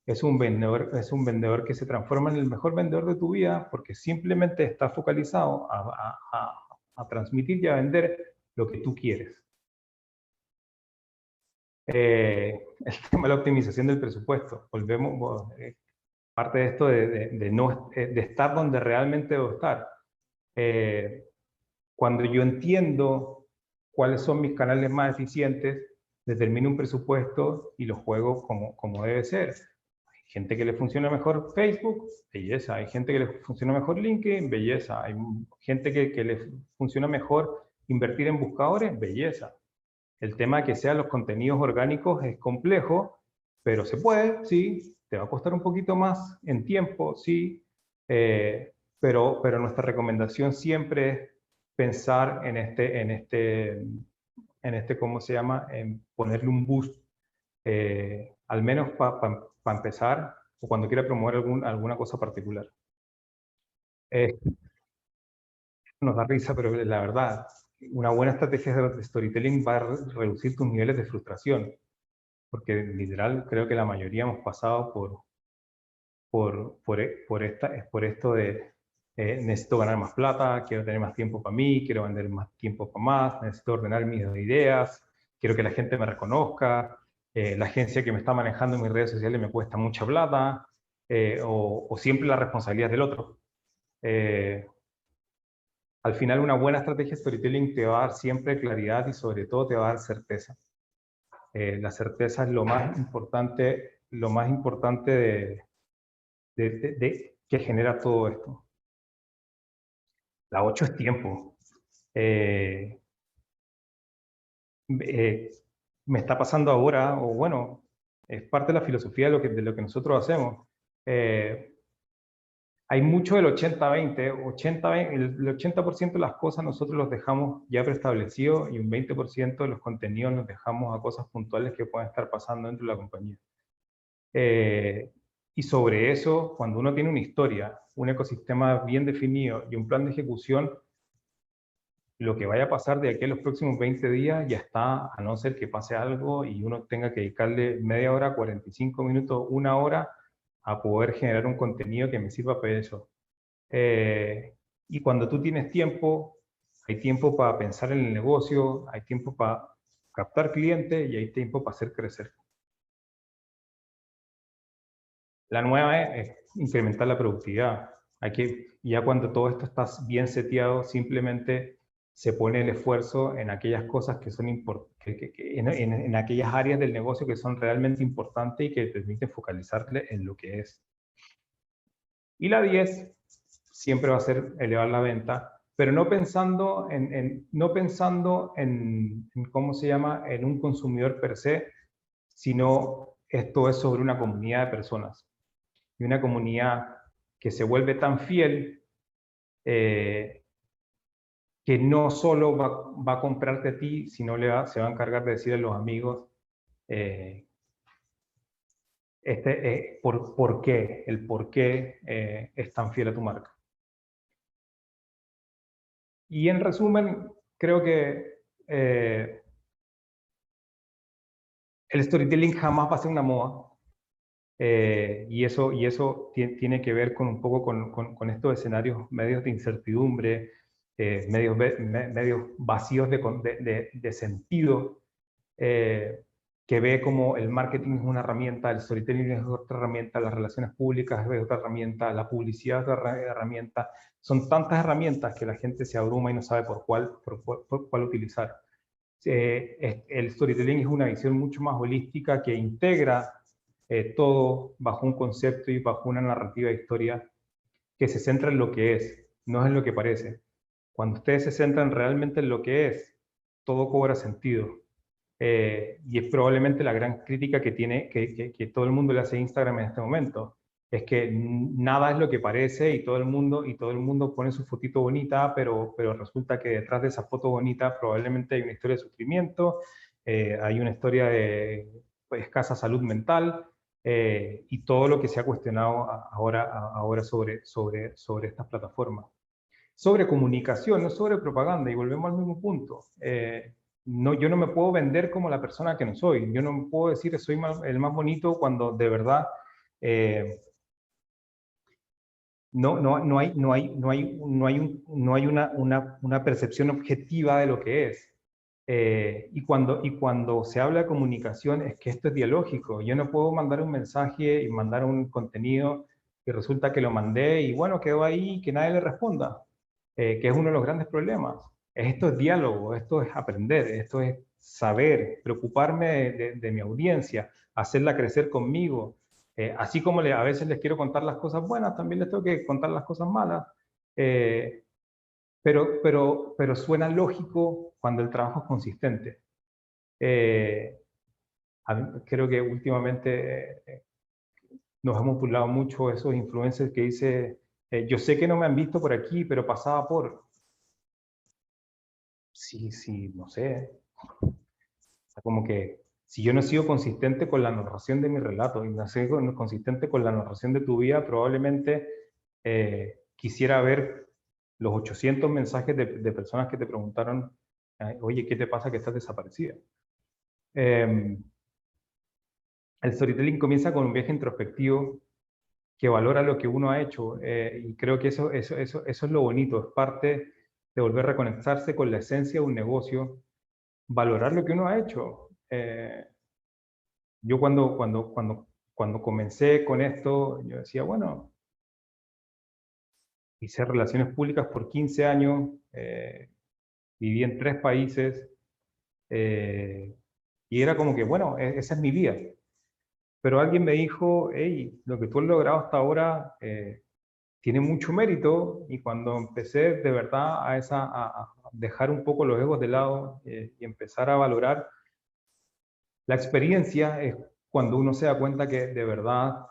es un vendedor que se transforma en el mejor vendedor de tu vida, porque simplemente está focalizado a transmitir y a vender lo que tú quieres. El tema de la optimización del presupuesto. Volvemos, parte de esto de estar donde realmente debo estar. Cuando yo entiendo cuáles son mis canales más eficientes, determino un presupuesto y lo juego como debe ser. Hay gente que le funciona mejor Facebook, belleza. Hay gente que le funciona mejor LinkedIn, belleza. Hay gente que le funciona mejor invertir en buscadores, belleza. El tema de que sean los contenidos orgánicos es complejo, pero se puede, sí. Te va a costar un poquito más en tiempo, sí. Pero nuestra recomendación siempre es pensar en ¿cómo se llama? En ponerle un boost, al menos para empezar, o cuando quiera promover alguna cosa particular. Nos da risa, pero la verdad, una buena estrategia de storytelling va a reducir tus niveles de frustración, porque literal creo que la mayoría hemos pasado por esto de necesito ganar más plata, quiero tener más tiempo para mí, quiero vender más tiempo para más, necesito ordenar mis ideas, quiero que la gente me reconozca, la agencia que me está manejando en mis redes sociales me cuesta mucha plata, o siempre la responsabilidad del otro. Al final, una buena estrategia de storytelling te va a dar siempre claridad y sobre todo te va a dar certeza. La certeza es lo más importante que genera todo esto. La 8 es tiempo. Me está pasando ahora, o bueno, es parte de la filosofía de lo que nosotros hacemos. Hay mucho del 80-20, el 80% de las cosas nosotros los dejamos ya preestablecidos y un 20% de los contenidos los dejamos a cosas puntuales que pueden estar pasando dentro de la compañía. Y sobre eso, cuando uno tiene una historia, un ecosistema bien definido y un plan de ejecución, lo que vaya a pasar de aquí a los próximos 20 días ya está, a no ser que pase algo y uno tenga que dedicarle media hora, 45 minutos, una hora a poder generar un contenido que me sirva para eso. Y cuando tú tienes tiempo, hay tiempo para pensar en el negocio, hay tiempo para captar clientes y hay tiempo para hacer crecer. La nueva es incrementar la productividad. Ya cuando todo esto está bien seteado, simplemente se pone el esfuerzo en aquellas cosas que son en aquellas áreas del negocio que son realmente importantes y que permiten focalizarle en lo que es. Y la 10 siempre va a ser elevar la venta, pero no pensando en ¿cómo se llama?, en un consumidor per se, sino esto es sobre una comunidad de personas. Y una comunidad que se vuelve tan fiel que no solo va a comprarte a ti, sino se va a encargar de decirle a los amigos por qué es tan fiel a tu marca. Y en resumen, creo que el storytelling jamás va a ser una moda. Y eso tiene que ver un poco con estos escenarios medios de incertidumbre, medios vacíos de sentido, que ve como el marketing es una herramienta, el storytelling es otra herramienta, las relaciones públicas es otra herramienta, la publicidad es otra herramienta. Son tantas herramientas que la gente se abruma y no sabe por cuál utilizar. El storytelling es una visión mucho más holística que integra todo bajo un concepto y bajo una narrativa de historia que se centra en lo que es, no en lo que parece. Cuando ustedes se centran realmente en lo que es, todo cobra sentido. Y es probablemente la gran crítica que todo el mundo le hace a Instagram en este momento. Es que nada es lo que parece y todo el mundo pone su fotito bonita, pero resulta que detrás de esa foto bonita probablemente hay una historia de sufrimiento, hay una historia de escasa salud mental, y todo lo que se ha cuestionado ahora sobre estas plataformas. Sobre comunicación, no sobre propaganda, y volvemos al mismo punto. Yo no me puedo vender como la persona que no soy. Yo no me puedo decir que soy el más bonito cuando de verdad no hay una percepción objetiva de lo que es. Y cuando se habla de comunicación es que esto es dialógico. Yo no puedo mandar un mensaje y mandar un contenido y resulta que lo mandé y bueno, quedó ahí y que nadie le responda, que es uno de los grandes problemas. Esto es diálogo, esto es aprender, esto es saber, preocuparme de mi audiencia, hacerla crecer conmigo. Así como a veces les quiero contar las cosas buenas, también les tengo que contar las cosas malas. Pero suena lógico cuando el trabajo es consistente. Creo que últimamente nos hemos burlado mucho esos influencers que dice, yo sé que no me han visto por aquí, pero pasaba por... Sí, no sé. O sea, como que si yo no he sido consistente con la narración de mi relato y no he sido consistente con la narración de tu vida, probablemente quisiera ver los 800 mensajes de personas que te preguntaron, oye, ¿qué te pasa que estás desaparecida? El storytelling comienza con un viaje introspectivo que valora lo que uno ha hecho, y creo que eso es lo bonito, es parte de volver a reconectarse con la esencia de un negocio, valorar lo que uno ha hecho. Yo cuando comencé con esto, yo decía, bueno, hice relaciones públicas por 15 años, viví en 3 países, y era como que, bueno, esa es mi vida. Pero alguien me dijo, hey, lo que tú has logrado hasta ahora tiene mucho mérito, y cuando empecé de verdad a dejar un poco los egos de lado y empezar a valorar la experiencia, es cuando uno se da cuenta que de verdad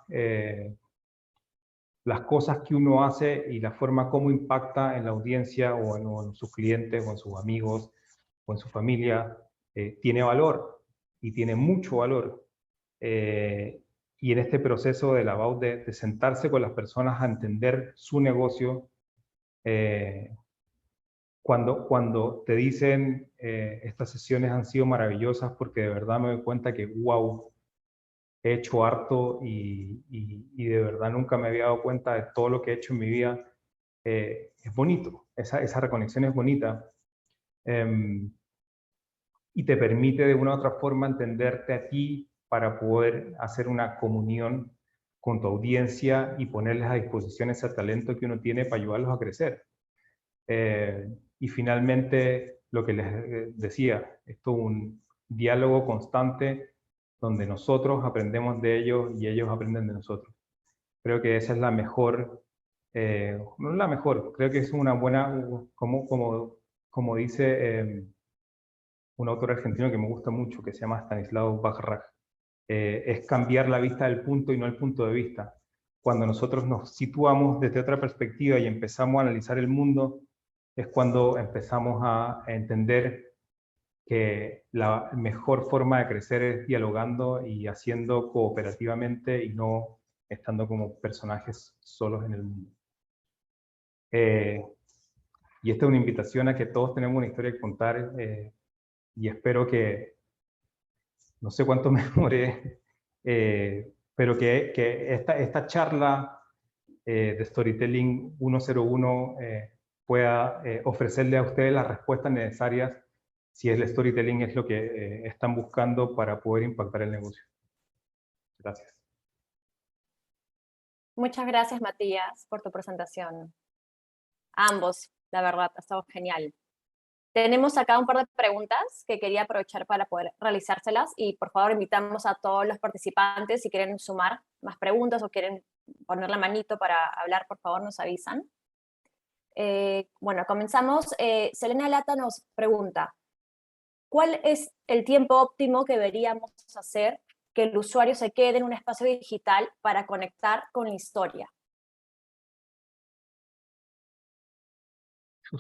las cosas que uno hace y la forma como impacta en la audiencia o en sus clientes o en sus amigos o en su familia tiene valor, y tiene mucho valor. Y en este proceso de lavado de sentarse con las personas a entender su negocio, cuando te dicen estas sesiones han sido maravillosas porque de verdad me doy cuenta que wow, he hecho harto y de verdad nunca me había dado cuenta de todo lo que he hecho en mi vida, es bonito, esa reconexión es bonita. Y te permite de una u otra forma entenderte a ti para poder hacer una comunión con tu audiencia y ponerles a disposición ese talento que uno tiene para ayudarlos a crecer. Y finalmente, lo que les decía, esto es un diálogo constante donde nosotros aprendemos de ellos y ellos aprenden de nosotros. Creo que esa es la mejor, no la mejor, creo que es una buena, como dice un autor argentino que me gusta mucho, que se llama Stanislav Bachrach, es cambiar la vista del punto y no el punto de vista. Cuando nosotros nos situamos desde otra perspectiva y empezamos a analizar el mundo, es cuando empezamos a entender que la mejor forma de crecer es dialogando y haciendo cooperativamente y no estando como personajes solos en el mundo. Y esta es una invitación a que todos tenemos una historia que contar, y espero que, no sé cuánto me demoré, pero que esta charla de Storytelling 101 pueda ofrecerle a ustedes las respuestas necesarias si el storytelling es lo que están buscando para poder impactar el negocio. Gracias. Muchas gracias, Matías, por tu presentación. A ambos, la verdad, ha estado genial. Tenemos acá un par de preguntas que quería aprovechar para poder realizárselas, y por favor invitamos a todos los participantes, si quieren sumar más preguntas o quieren poner la manito para hablar, por favor nos avisan. Bueno, comenzamos. Selena Lata nos pregunta, ¿cuál es el tiempo óptimo que deberíamos hacer que el usuario se quede en un espacio digital para conectar con la historia?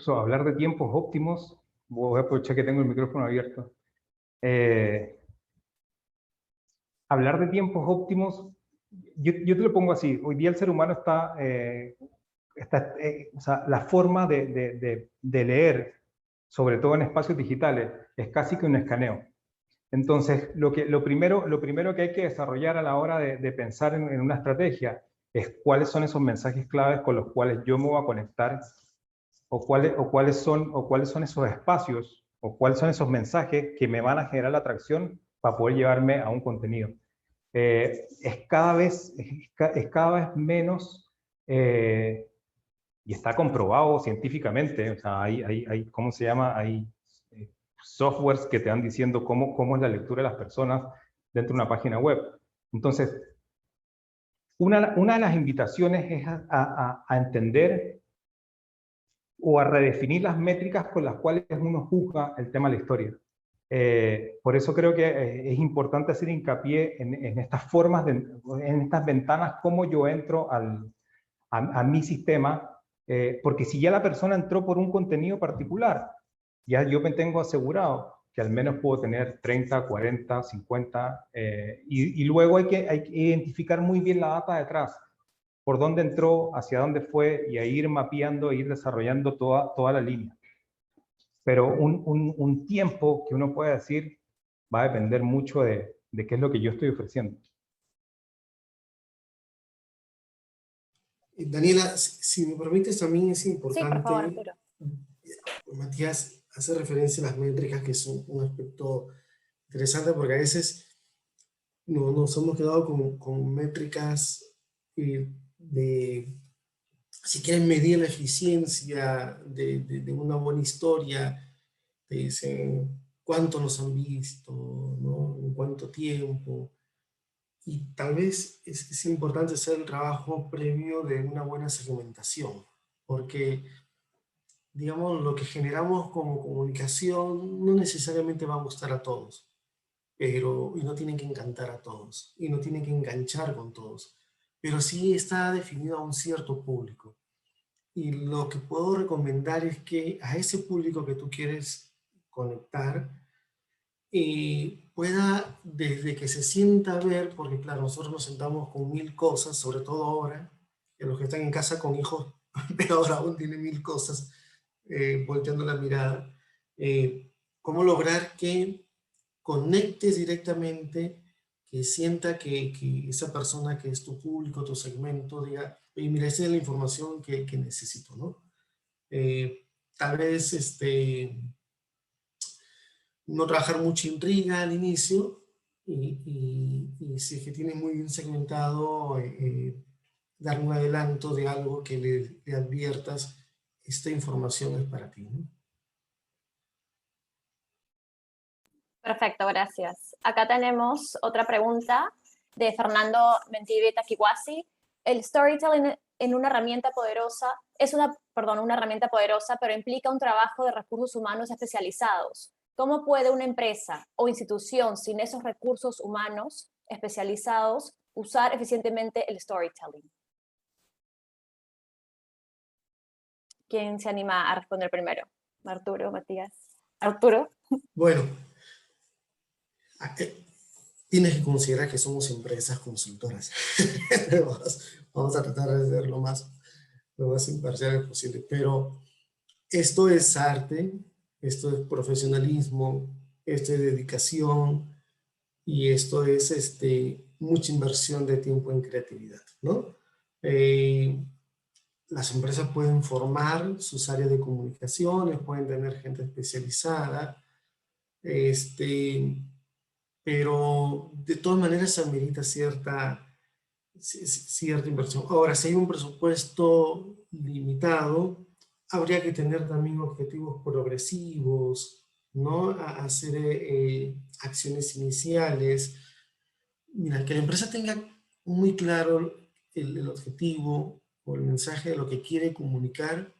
Hablar de tiempos óptimos, voy a aprovechar que tengo el micrófono abierto. Hablar de tiempos óptimos, yo te lo pongo así, hoy día el ser humano o sea, la forma de leer, sobre todo en espacios digitales, es casi que un escaneo. Entonces, lo primero que hay que desarrollar a la hora de pensar en una estrategia es cuáles son esos mensajes claves con los cuales yo me voy a conectar, o cuáles son esos espacios, o cuáles son esos mensajes que me van a generar la atracción para poder llevarme a un contenido. Es cada vez menos, y está comprobado científicamente, o sea, ¿cómo se llama? Hay softwares que te van diciendo cómo es la lectura de las personas dentro de una página web. Entonces, una de las invitaciones es a entender o a redefinir las métricas con las cuales uno juzga el tema de la historia. Por eso creo que es importante hacer hincapié en estas formas, en estas ventanas, cómo yo entro a mi sistema, porque si ya la persona entró por un contenido particular, ya yo me tengo asegurado que al menos puedo tener 30, 40, 50, y luego hay que identificar muy bien la data detrás, por dónde entró, hacia dónde fue, y a ir mapeando, ir desarrollando toda la línea. Pero un tiempo que uno puede decir va a depender mucho de qué es lo que yo estoy ofreciendo. Daniela, si me permites, también es Sí, por importante, favor, Arturo. Matías hace referencia a las métricas, que son un aspecto interesante, porque a veces nos hemos quedado con métricas de, si quieren medir la eficiencia de una buena historia, te dicen cuánto nos han visto, ¿no? En cuánto tiempo. Y tal vez es importante hacer el trabajo previo de una buena segmentación, porque, digamos, lo que generamos como comunicación no necesariamente va a gustar a todos, y no tienen que encantar a todos, y no tienen que enganchar con todos, pero sí está definido a un cierto público. Y lo que puedo recomendar es que a ese público que tú quieres conectar, pueda, desde que se sienta a ver, porque claro, nosotros nos sentamos con 1000 cosas, sobre todo ahora, que los que están en casa con hijos, peor aún, tienen 1000 cosas, volteando la mirada. ¿Cómo lograr que conectes directamente, que sienta que esa persona que es tu público, tu segmento, diga, oye, mira, esa es la información que necesito, ¿no? Tal vez no trabajar mucha intriga al inicio, y si es que tienes muy bien segmentado, dar un adelanto de algo que le adviertas, esta información es para ti, ¿no? Perfecto, gracias. Acá tenemos otra pregunta de Fernando Mentivi Takiwasi. El storytelling en una herramienta poderosa una herramienta poderosa, pero implica un trabajo de recursos humanos especializados. ¿Cómo puede una empresa o institución sin esos recursos humanos especializados usar eficientemente el storytelling? ¿Quién se anima a responder primero? Arturo, Matías. Arturo. Bueno, tienes que considerar que somos empresas consultoras. Vamos a tratar de ser lo más imparciales posible, pero esto es arte, esto es profesionalismo, esto es dedicación, y esto es mucha inversión de tiempo en creatividad, ¿no? Las empresas pueden formar sus áreas de comunicaciones, pueden tener gente especializada, pero de todas maneras se amerita cierta inversión. Ahora, si hay un presupuesto limitado, habría que tener también objetivos progresivos, ¿no? Hacer acciones iniciales. Mira, que la empresa tenga muy claro el objetivo o el mensaje de lo que quiere comunicar.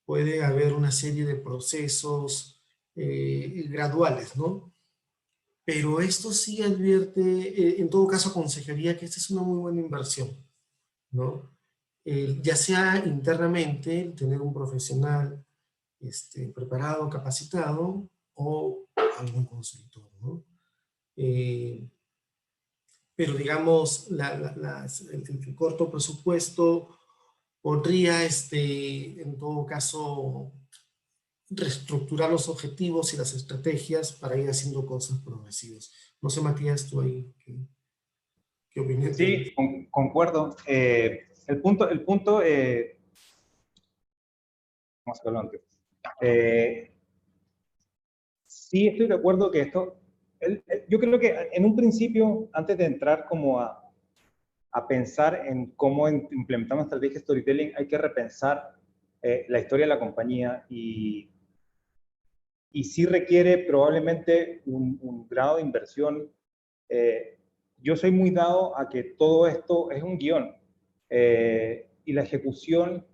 Puede haber una serie de procesos graduales, ¿no? Pero esto sí advierte, en todo caso aconsejaría que esta es una muy buena inversión, ¿no? Ya sea internamente, el tener un profesional preparado, capacitado, o algún consultor, ¿no? Pero digamos, el corto presupuesto podría, en todo caso, reestructurar los objetivos y las estrategias para ir haciendo cosas progresivas. No sé, Matías, tú ahí, ¿qué opinión tienes? Sí, concuerdo. El punto vamos a hablar antes. Sí, estoy de acuerdo que yo creo que en un principio, antes de entrar como a pensar en cómo implementamos estrategias de storytelling, hay que repensar la historia de la compañía, y sí requiere probablemente un grado de inversión. Yo soy muy dado a que todo esto es un guión, y la ejecución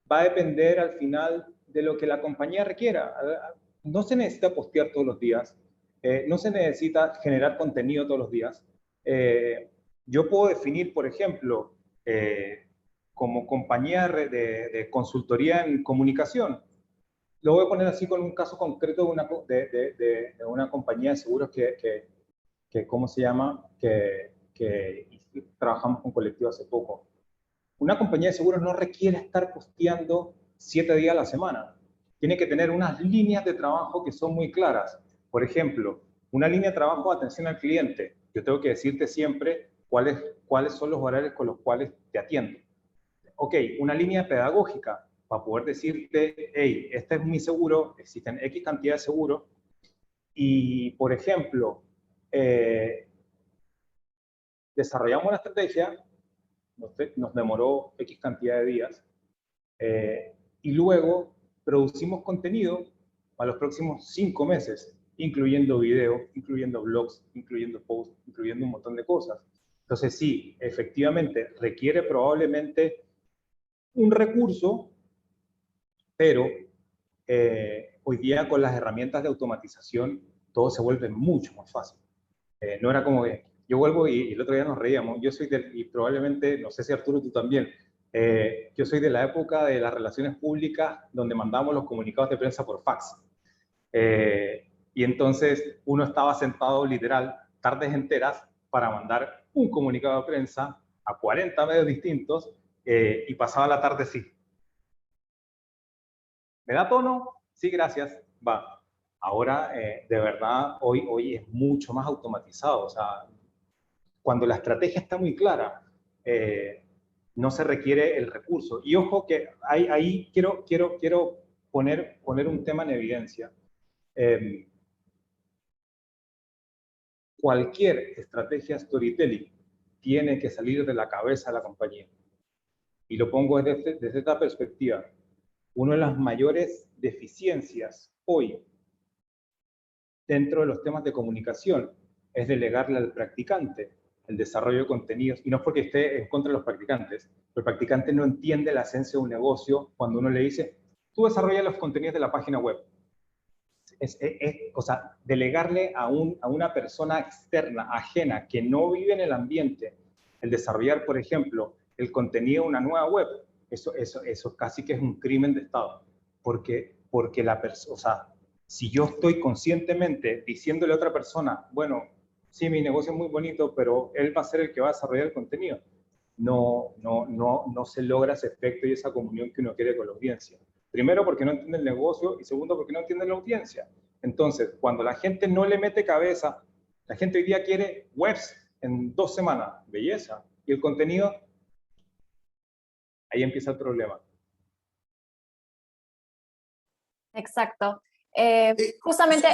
va a depender al final de lo que la compañía requiera. No se necesita postear todos los días, no se necesita generar contenido todos los días. Yo puedo definir, por ejemplo, como compañía de consultoría en comunicación, lo voy a poner así con un caso concreto de una compañía de seguros que ¿cómo se llama? Que trabajamos con colectivo hace poco. Una compañía de seguros no requiere estar posteando 7 días a la semana. Tiene que tener unas líneas de trabajo que son muy claras. Por ejemplo, una línea de trabajo de atención al cliente. Yo tengo que decirte siempre cuáles son los horarios con los cuales te atiendo. ok, una línea pedagógica para poder decirte, hey, este es mi seguro, existen X cantidad de seguros, y, por ejemplo, desarrollamos una estrategia, nos demoró X cantidad de días, y luego producimos contenido para los próximos 5 meses, incluyendo video, incluyendo blogs, incluyendo posts, incluyendo un montón de cosas. Entonces sí, efectivamente, requiere probablemente un recurso, pero hoy día con las herramientas de automatización todo se vuelve mucho más fácil. No era como que yo vuelvo y el otro día nos reíamos, yo soy del, y probablemente, no sé si Arturo tú también, yo soy de la época de las relaciones públicas donde mandábamos los comunicados de prensa por fax. Y entonces uno estaba sentado literal tardes enteras para mandar un comunicado de prensa a 40 medios distintos y pasaba la tarde así. ¿Me da tono? Sí, gracias. Va. Ahora, de verdad, hoy es mucho más automatizado. O sea, cuando la estrategia está muy clara, no se requiere el recurso. Y ojo que ahí quiero poner un tema en evidencia. Cualquier estrategia storytelling tiene que salir de la cabeza de la compañía. Y lo pongo desde esta perspectiva. Una de las mayores deficiencias hoy dentro de los temas de comunicación es delegarle al practicante el desarrollo de contenidos. Y no es porque esté en contra de los practicantes, pero el practicante no entiende la esencia de un negocio cuando uno le dice, tú desarrollas los contenidos de la página web. O sea, delegarle a una persona externa, ajena, que no vive en el ambiente, el desarrollar, por ejemplo, el contenido de una nueva web, eso casi que es un crimen de Estado. Porque la persona, o sea, si yo estoy conscientemente diciéndole a otra persona, bueno, sí, mi negocio es muy bonito, pero él va a ser el que va a desarrollar el contenido, no se logra ese efecto y esa comunión que uno quiere con la audiencia. Primero, porque no entiende el negocio, y segundo, porque no entiende la audiencia. Entonces, cuando la gente no le mete cabeza, la gente hoy día quiere webs en 2 semanas, belleza, y el contenido, ahí empieza el problema. Exacto. Justamente...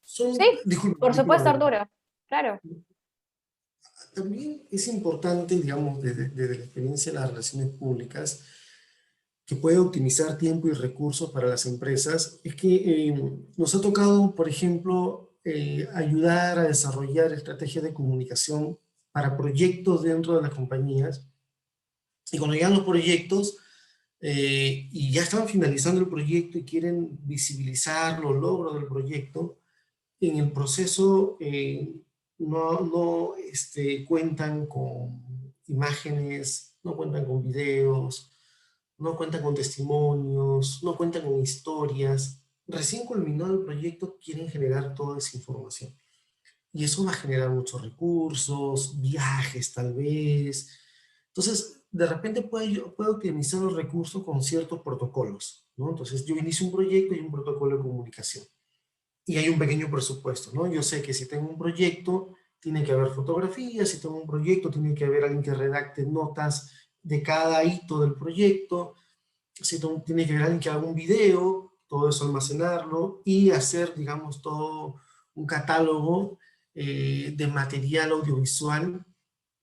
Sí, disculpa, por supuesto, disculpa. Arturo. Claro. También es importante, digamos, desde la experiencia de las relaciones públicas, que puede optimizar tiempo y recursos para las empresas, es que nos ha tocado, por ejemplo, ayudar a desarrollar estrategias de comunicación para proyectos dentro de las compañías. Y cuando llegan los proyectos y ya están finalizando el proyecto y quieren visibilizar los logros del proyecto, en el proceso no cuentan con imágenes, no cuentan con videos, no cuentan con testimonios, no cuentan con historias. Recién culminado el proyecto, quieren generar toda esa información. Y eso va a generar muchos recursos, viajes tal vez. Entonces, de repente puedo optimizar los recursos con ciertos protocolos, ¿no? Entonces, yo inicio un proyecto y un protocolo de comunicación. Y hay un pequeño presupuesto, ¿no? Yo sé que si tengo un proyecto, tiene que haber fotografías, si tengo un proyecto, tiene que haber alguien que redacte notas de cada hito del proyecto, si tiene que haber alguien que haga un video, todo eso almacenarlo y hacer, digamos, todo un catálogo de material audiovisual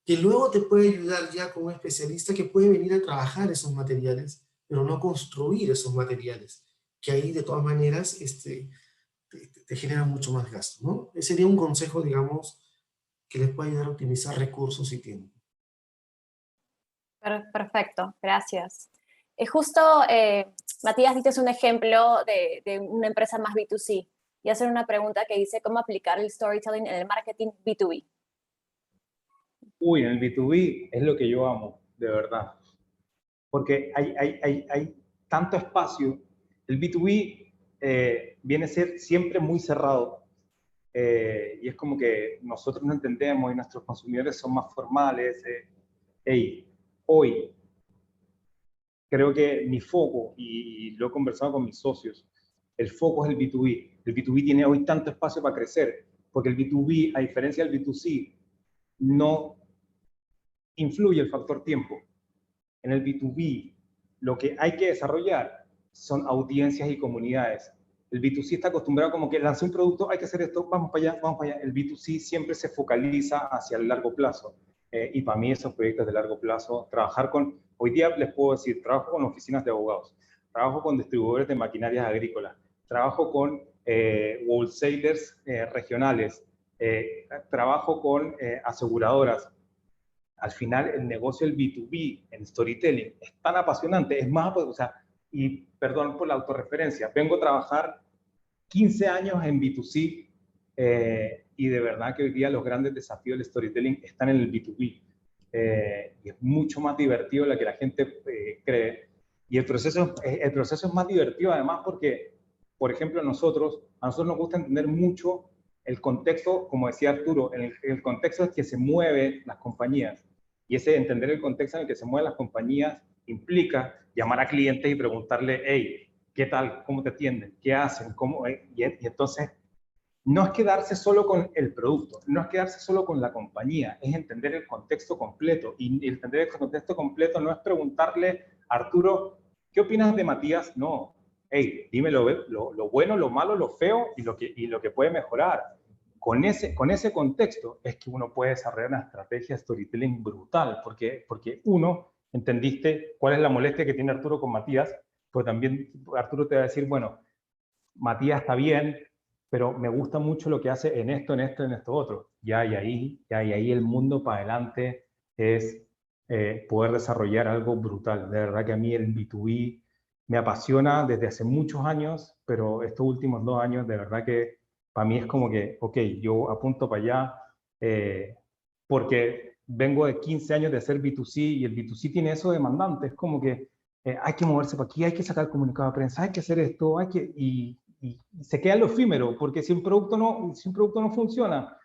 que luego te puede ayudar ya con un especialista que puede venir a trabajar esos materiales, pero no construir esos materiales, que ahí de todas maneras te genera mucho más gasto, ¿no? Ese sería un consejo, digamos, que les puede ayudar a optimizar recursos y tiempo. Perfecto, gracias. Justo, Matías, diste un ejemplo de una empresa más B2C y hacer una pregunta que dice cómo aplicar el storytelling en el marketing B2B. Uy, en el B2B es lo que yo amo, de verdad. Porque hay tanto espacio. El B2B viene a ser siempre muy cerrado. Y es como que nosotros no entendemos y nuestros consumidores son más formales. Hoy creo que mi foco, y lo he conversado con mis socios, el foco es el B2B. El B2B tiene hoy tanto espacio para crecer, porque el B2B, a diferencia del B2C, no influye el factor tiempo. En el B2B, lo que hay que desarrollar son audiencias y comunidades. El B2C está acostumbrado como que lancé un producto, hay que hacer esto, vamos para allá, vamos para allá. El B2C siempre se focaliza hacia el largo plazo. Y para mí esos proyectos de largo plazo, hoy día les puedo decir, trabajo con oficinas de abogados, trabajo con distribuidores de maquinarias agrícolas, trabajo con wholesalers regionales, trabajo con aseguradoras. Al final, el negocio del B2B en storytelling es tan apasionante, es más, o sea, y perdón por la autorreferencia, vengo a trabajar 15 años en B2C y de verdad que hoy día los grandes desafíos del storytelling están en el B2B. Y es mucho más divertido de lo que la gente cree. Y el proceso es más divertido además porque, por ejemplo, a nosotros nos gusta entender mucho el contexto, como decía Arturo, el contexto en que se mueven las compañías. Y ese entender el contexto en el que se mueven las compañías implica llamar a clientes y preguntarle, hey, ¿qué tal? ¿Cómo te atienden? ¿Qué hacen? ¿Cómo? Y entonces, no es quedarse solo con el producto, no es quedarse solo con la compañía, es entender el contexto completo. Y entender el contexto completo no es preguntarle, Arturo, ¿qué opinas de Matías? No, hey, dime lo bueno, lo malo, lo feo y lo que puede mejorar. Con ese contexto es que uno puede desarrollar una estrategia de storytelling brutal, porque uno, entendiste cuál es la molestia que tiene Arturo con Matías, pues también Arturo te va a decir, bueno, Matías está bien, pero me gusta mucho lo que hace en esto otro. Y ahí el mundo para adelante es poder desarrollar algo brutal. De verdad que a mí el B2B me apasiona desde hace muchos años, pero estos últimos 2 años de verdad que para mí es como que, ok, yo apunto para allá porque vengo de 15 años de hacer B2C y el B2C tiene eso demandante. Es como que hay que moverse para aquí, hay que sacar comunicado de prensa, hay que hacer esto, y se queda en lo efímero, porque si un producto no funciona,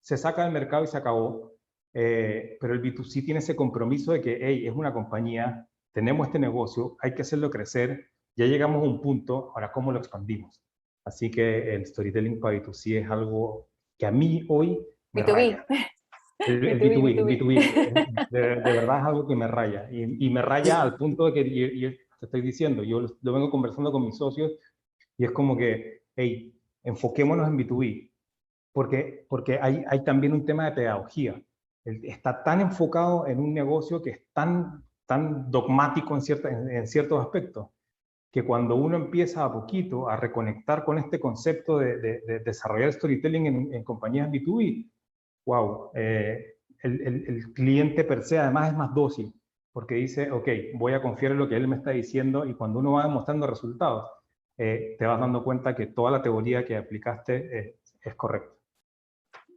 se saca del mercado y se acabó. Pero el B2C tiene ese compromiso de que, hey, es una compañía, tenemos este negocio, hay que hacerlo crecer, ya llegamos a un punto, ahora ¿cómo lo expandimos? Así que el storytelling para B2C es algo que a mí hoy me B2B. raya. El B2B, de verdad es algo que me raya. Y me raya al punto de que, y te estoy diciendo, yo lo vengo conversando con mis socios, y es como que, hey, enfoquémonos en B2B, porque hay también un tema de pedagogía. Está tan enfocado en un negocio que es tan dogmático en ciertos aspectos, que cuando uno empieza a poquito a reconectar con este concepto de desarrollar storytelling en compañías B2B, wow, el cliente per se además es más dócil, porque dice, ok, voy a confiar en lo que él me está diciendo, y cuando uno va demostrando resultados, te vas dando cuenta que toda la teoría que aplicaste es correcta.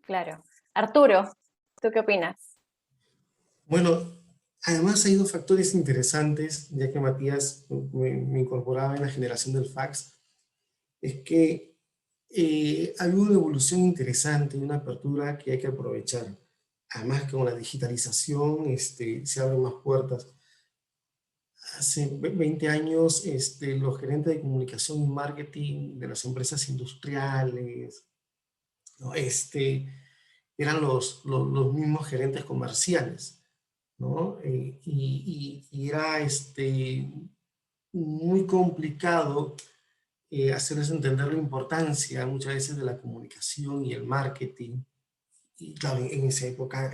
Claro. Arturo, ¿tú qué opinas? Bueno, además hay dos factores interesantes, ya que Matías me incorporaba en la generación del fax, es que ha habido una evolución interesante, una apertura que hay que aprovechar. Además que con la digitalización se abren más puertas. Hace 20 años los gerentes de comunicación y marketing de las empresas industriales, ¿no? Eran los mismos gerentes comerciales, ¿no? Y era muy complicado hacerles entender la importancia muchas veces de la comunicación y el marketing. Y claro, en esa época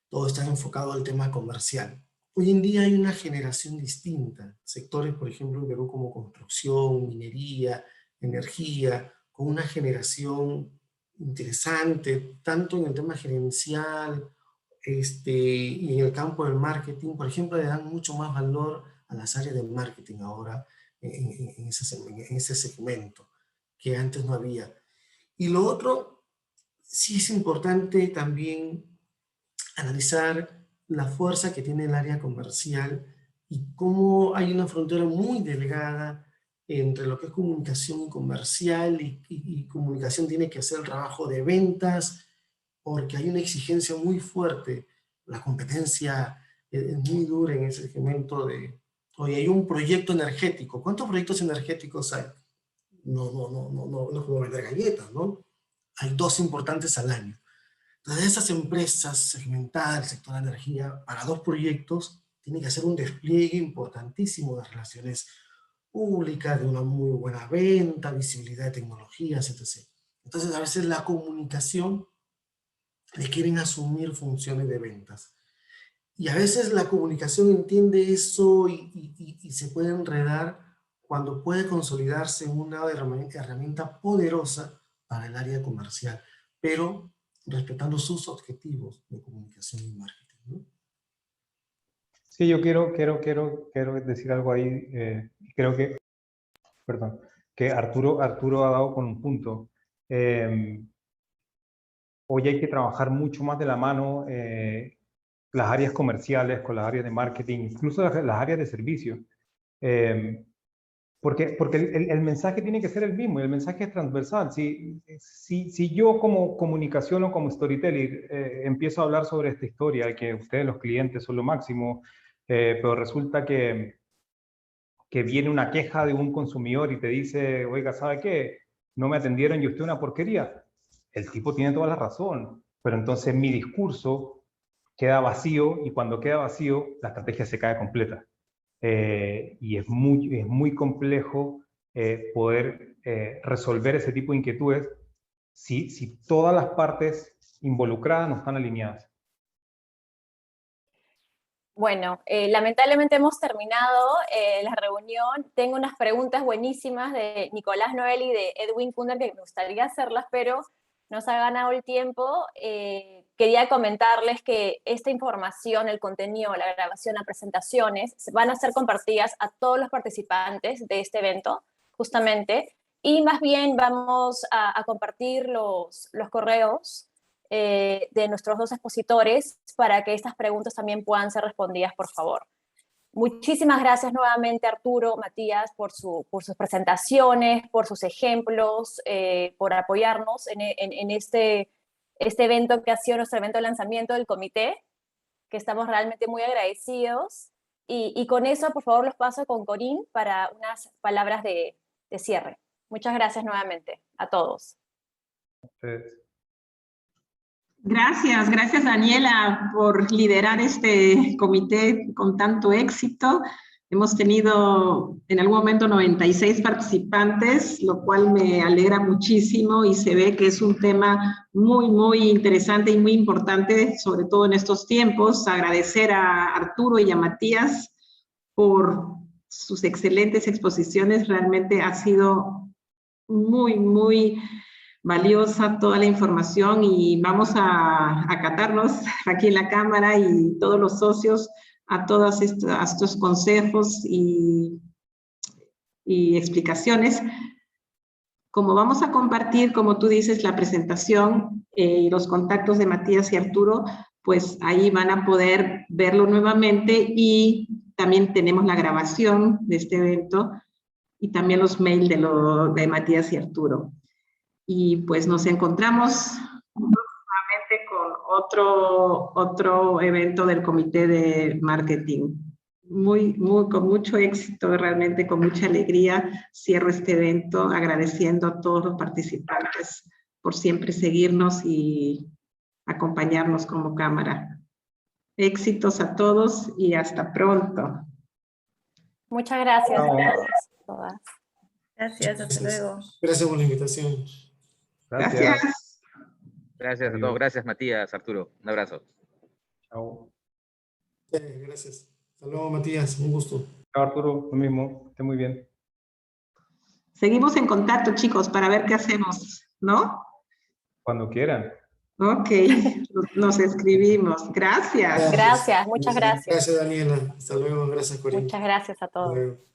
todo está enfocado al tema comercial. Hoy en día hay una generación distinta. Sectores, por ejemplo, en Perú como construcción, minería, energía, con una generación interesante, tanto en el tema gerencial y en el campo del marketing. Por ejemplo, le dan mucho más valor a las áreas de marketing ahora en ese segmento, que antes no había. Y lo otro, sí es importante también analizar la fuerza que tiene el área comercial y cómo hay una frontera muy delgada entre lo que es comunicación y comercial, y comunicación tiene que hacer el trabajo de ventas porque hay una exigencia muy fuerte. La competencia es muy dura en ese segmento de, oye, hay un proyecto energético. ¿Cuántos proyectos energéticos hay? No es como vender galletas, ¿no? Hay 2 importantes al año. Entonces, esas empresas segmentadas del sector de energía para 2 proyectos tiene que hacer un despliegue importantísimo de relaciones públicas, de una muy buena venta, visibilidad de tecnologías, etc. Entonces, a veces la comunicación le quieren asumir funciones de ventas. Y a veces la comunicación entiende eso y se puede enredar cuando puede consolidarse en una herramienta poderosa para el área comercial, pero respetando sus objetivos de comunicación y marketing, ¿no? Sí, yo quiero decir algo ahí. Creo que, perdón, que Arturo ha dado con un punto. Hoy hay que trabajar mucho más de la mano las áreas comerciales con las áreas de marketing, incluso las áreas de servicio. Porque el mensaje tiene que ser el mismo y el mensaje es transversal. Si yo como comunicación o como storyteller empiezo a hablar sobre esta historia, que ustedes los clientes son lo máximo, pero resulta que viene una queja de un consumidor y te dice, oiga, ¿sabe qué? No me atendieron y usted una porquería. El tipo tiene toda la razón, pero entonces mi discurso queda vacío y cuando queda vacío la estrategia se cae completa. Y es muy complejo poder resolver ese tipo de inquietudes si todas las partes involucradas no están alineadas. Bueno, lamentablemente hemos terminado la reunión. Tengo unas preguntas buenísimas de Nicolás Noel y de Edwin Kunder que me gustaría hacerlas, pero nos ha ganado el tiempo. Quería comentarles que esta información, el contenido, la grabación, las presentaciones, van a ser compartidas a todos los participantes de este evento, justamente, y más bien vamos a compartir los correos de nuestros dos expositores para que estas preguntas también puedan ser respondidas, por favor. Muchísimas gracias nuevamente, Arturo, Matías, por sus presentaciones, por sus ejemplos, por apoyarnos en este evento que ha sido nuestro evento de lanzamiento del comité, que estamos realmente muy agradecidos. Y con eso, por favor, los paso con Corín para unas palabras de cierre. Muchas gracias nuevamente a todos. Gracias Daniela por liderar este comité con tanto éxito. Hemos tenido en algún momento 96 participantes, lo cual me alegra muchísimo y se ve que es un tema muy interesante y muy importante, sobre todo en estos tiempos. Agradecer a Arturo y a Matías por sus excelentes exposiciones. Realmente ha sido muy valiosa toda la información y vamos a acatarnos aquí en la Cámara y todos los socios a todos estos consejos y explicaciones. Como vamos a compartir, como tú dices, la presentación y los contactos de Matías y Arturo, pues ahí van a poder verlo nuevamente y también tenemos la grabación de este evento y también los mails de Matías y Arturo. Y pues nos encontramos nuevamente con otro evento del Comité de Marketing. Con mucho éxito, realmente con mucha alegría cierro este evento agradeciendo a todos los participantes por siempre seguirnos y acompañarnos como Cámara. Éxitos a todos y hasta pronto. Muchas gracias a todos. Gracias, hasta luego. Gracias por la invitación. Gracias. Gracias a todos. Gracias, Matías, Arturo. Un abrazo. Chao. Gracias. Hasta luego, Matías. Un gusto. Chao, Arturo. Lo mismo. Esté muy bien. Seguimos en contacto, chicos, para ver qué hacemos, ¿no? Cuando quieran. Ok, nos escribimos. Gracias. Gracias, muchas gracias. Gracias, Daniela. Hasta luego. Gracias, Corín. Muchas gracias a todos. Hasta luego.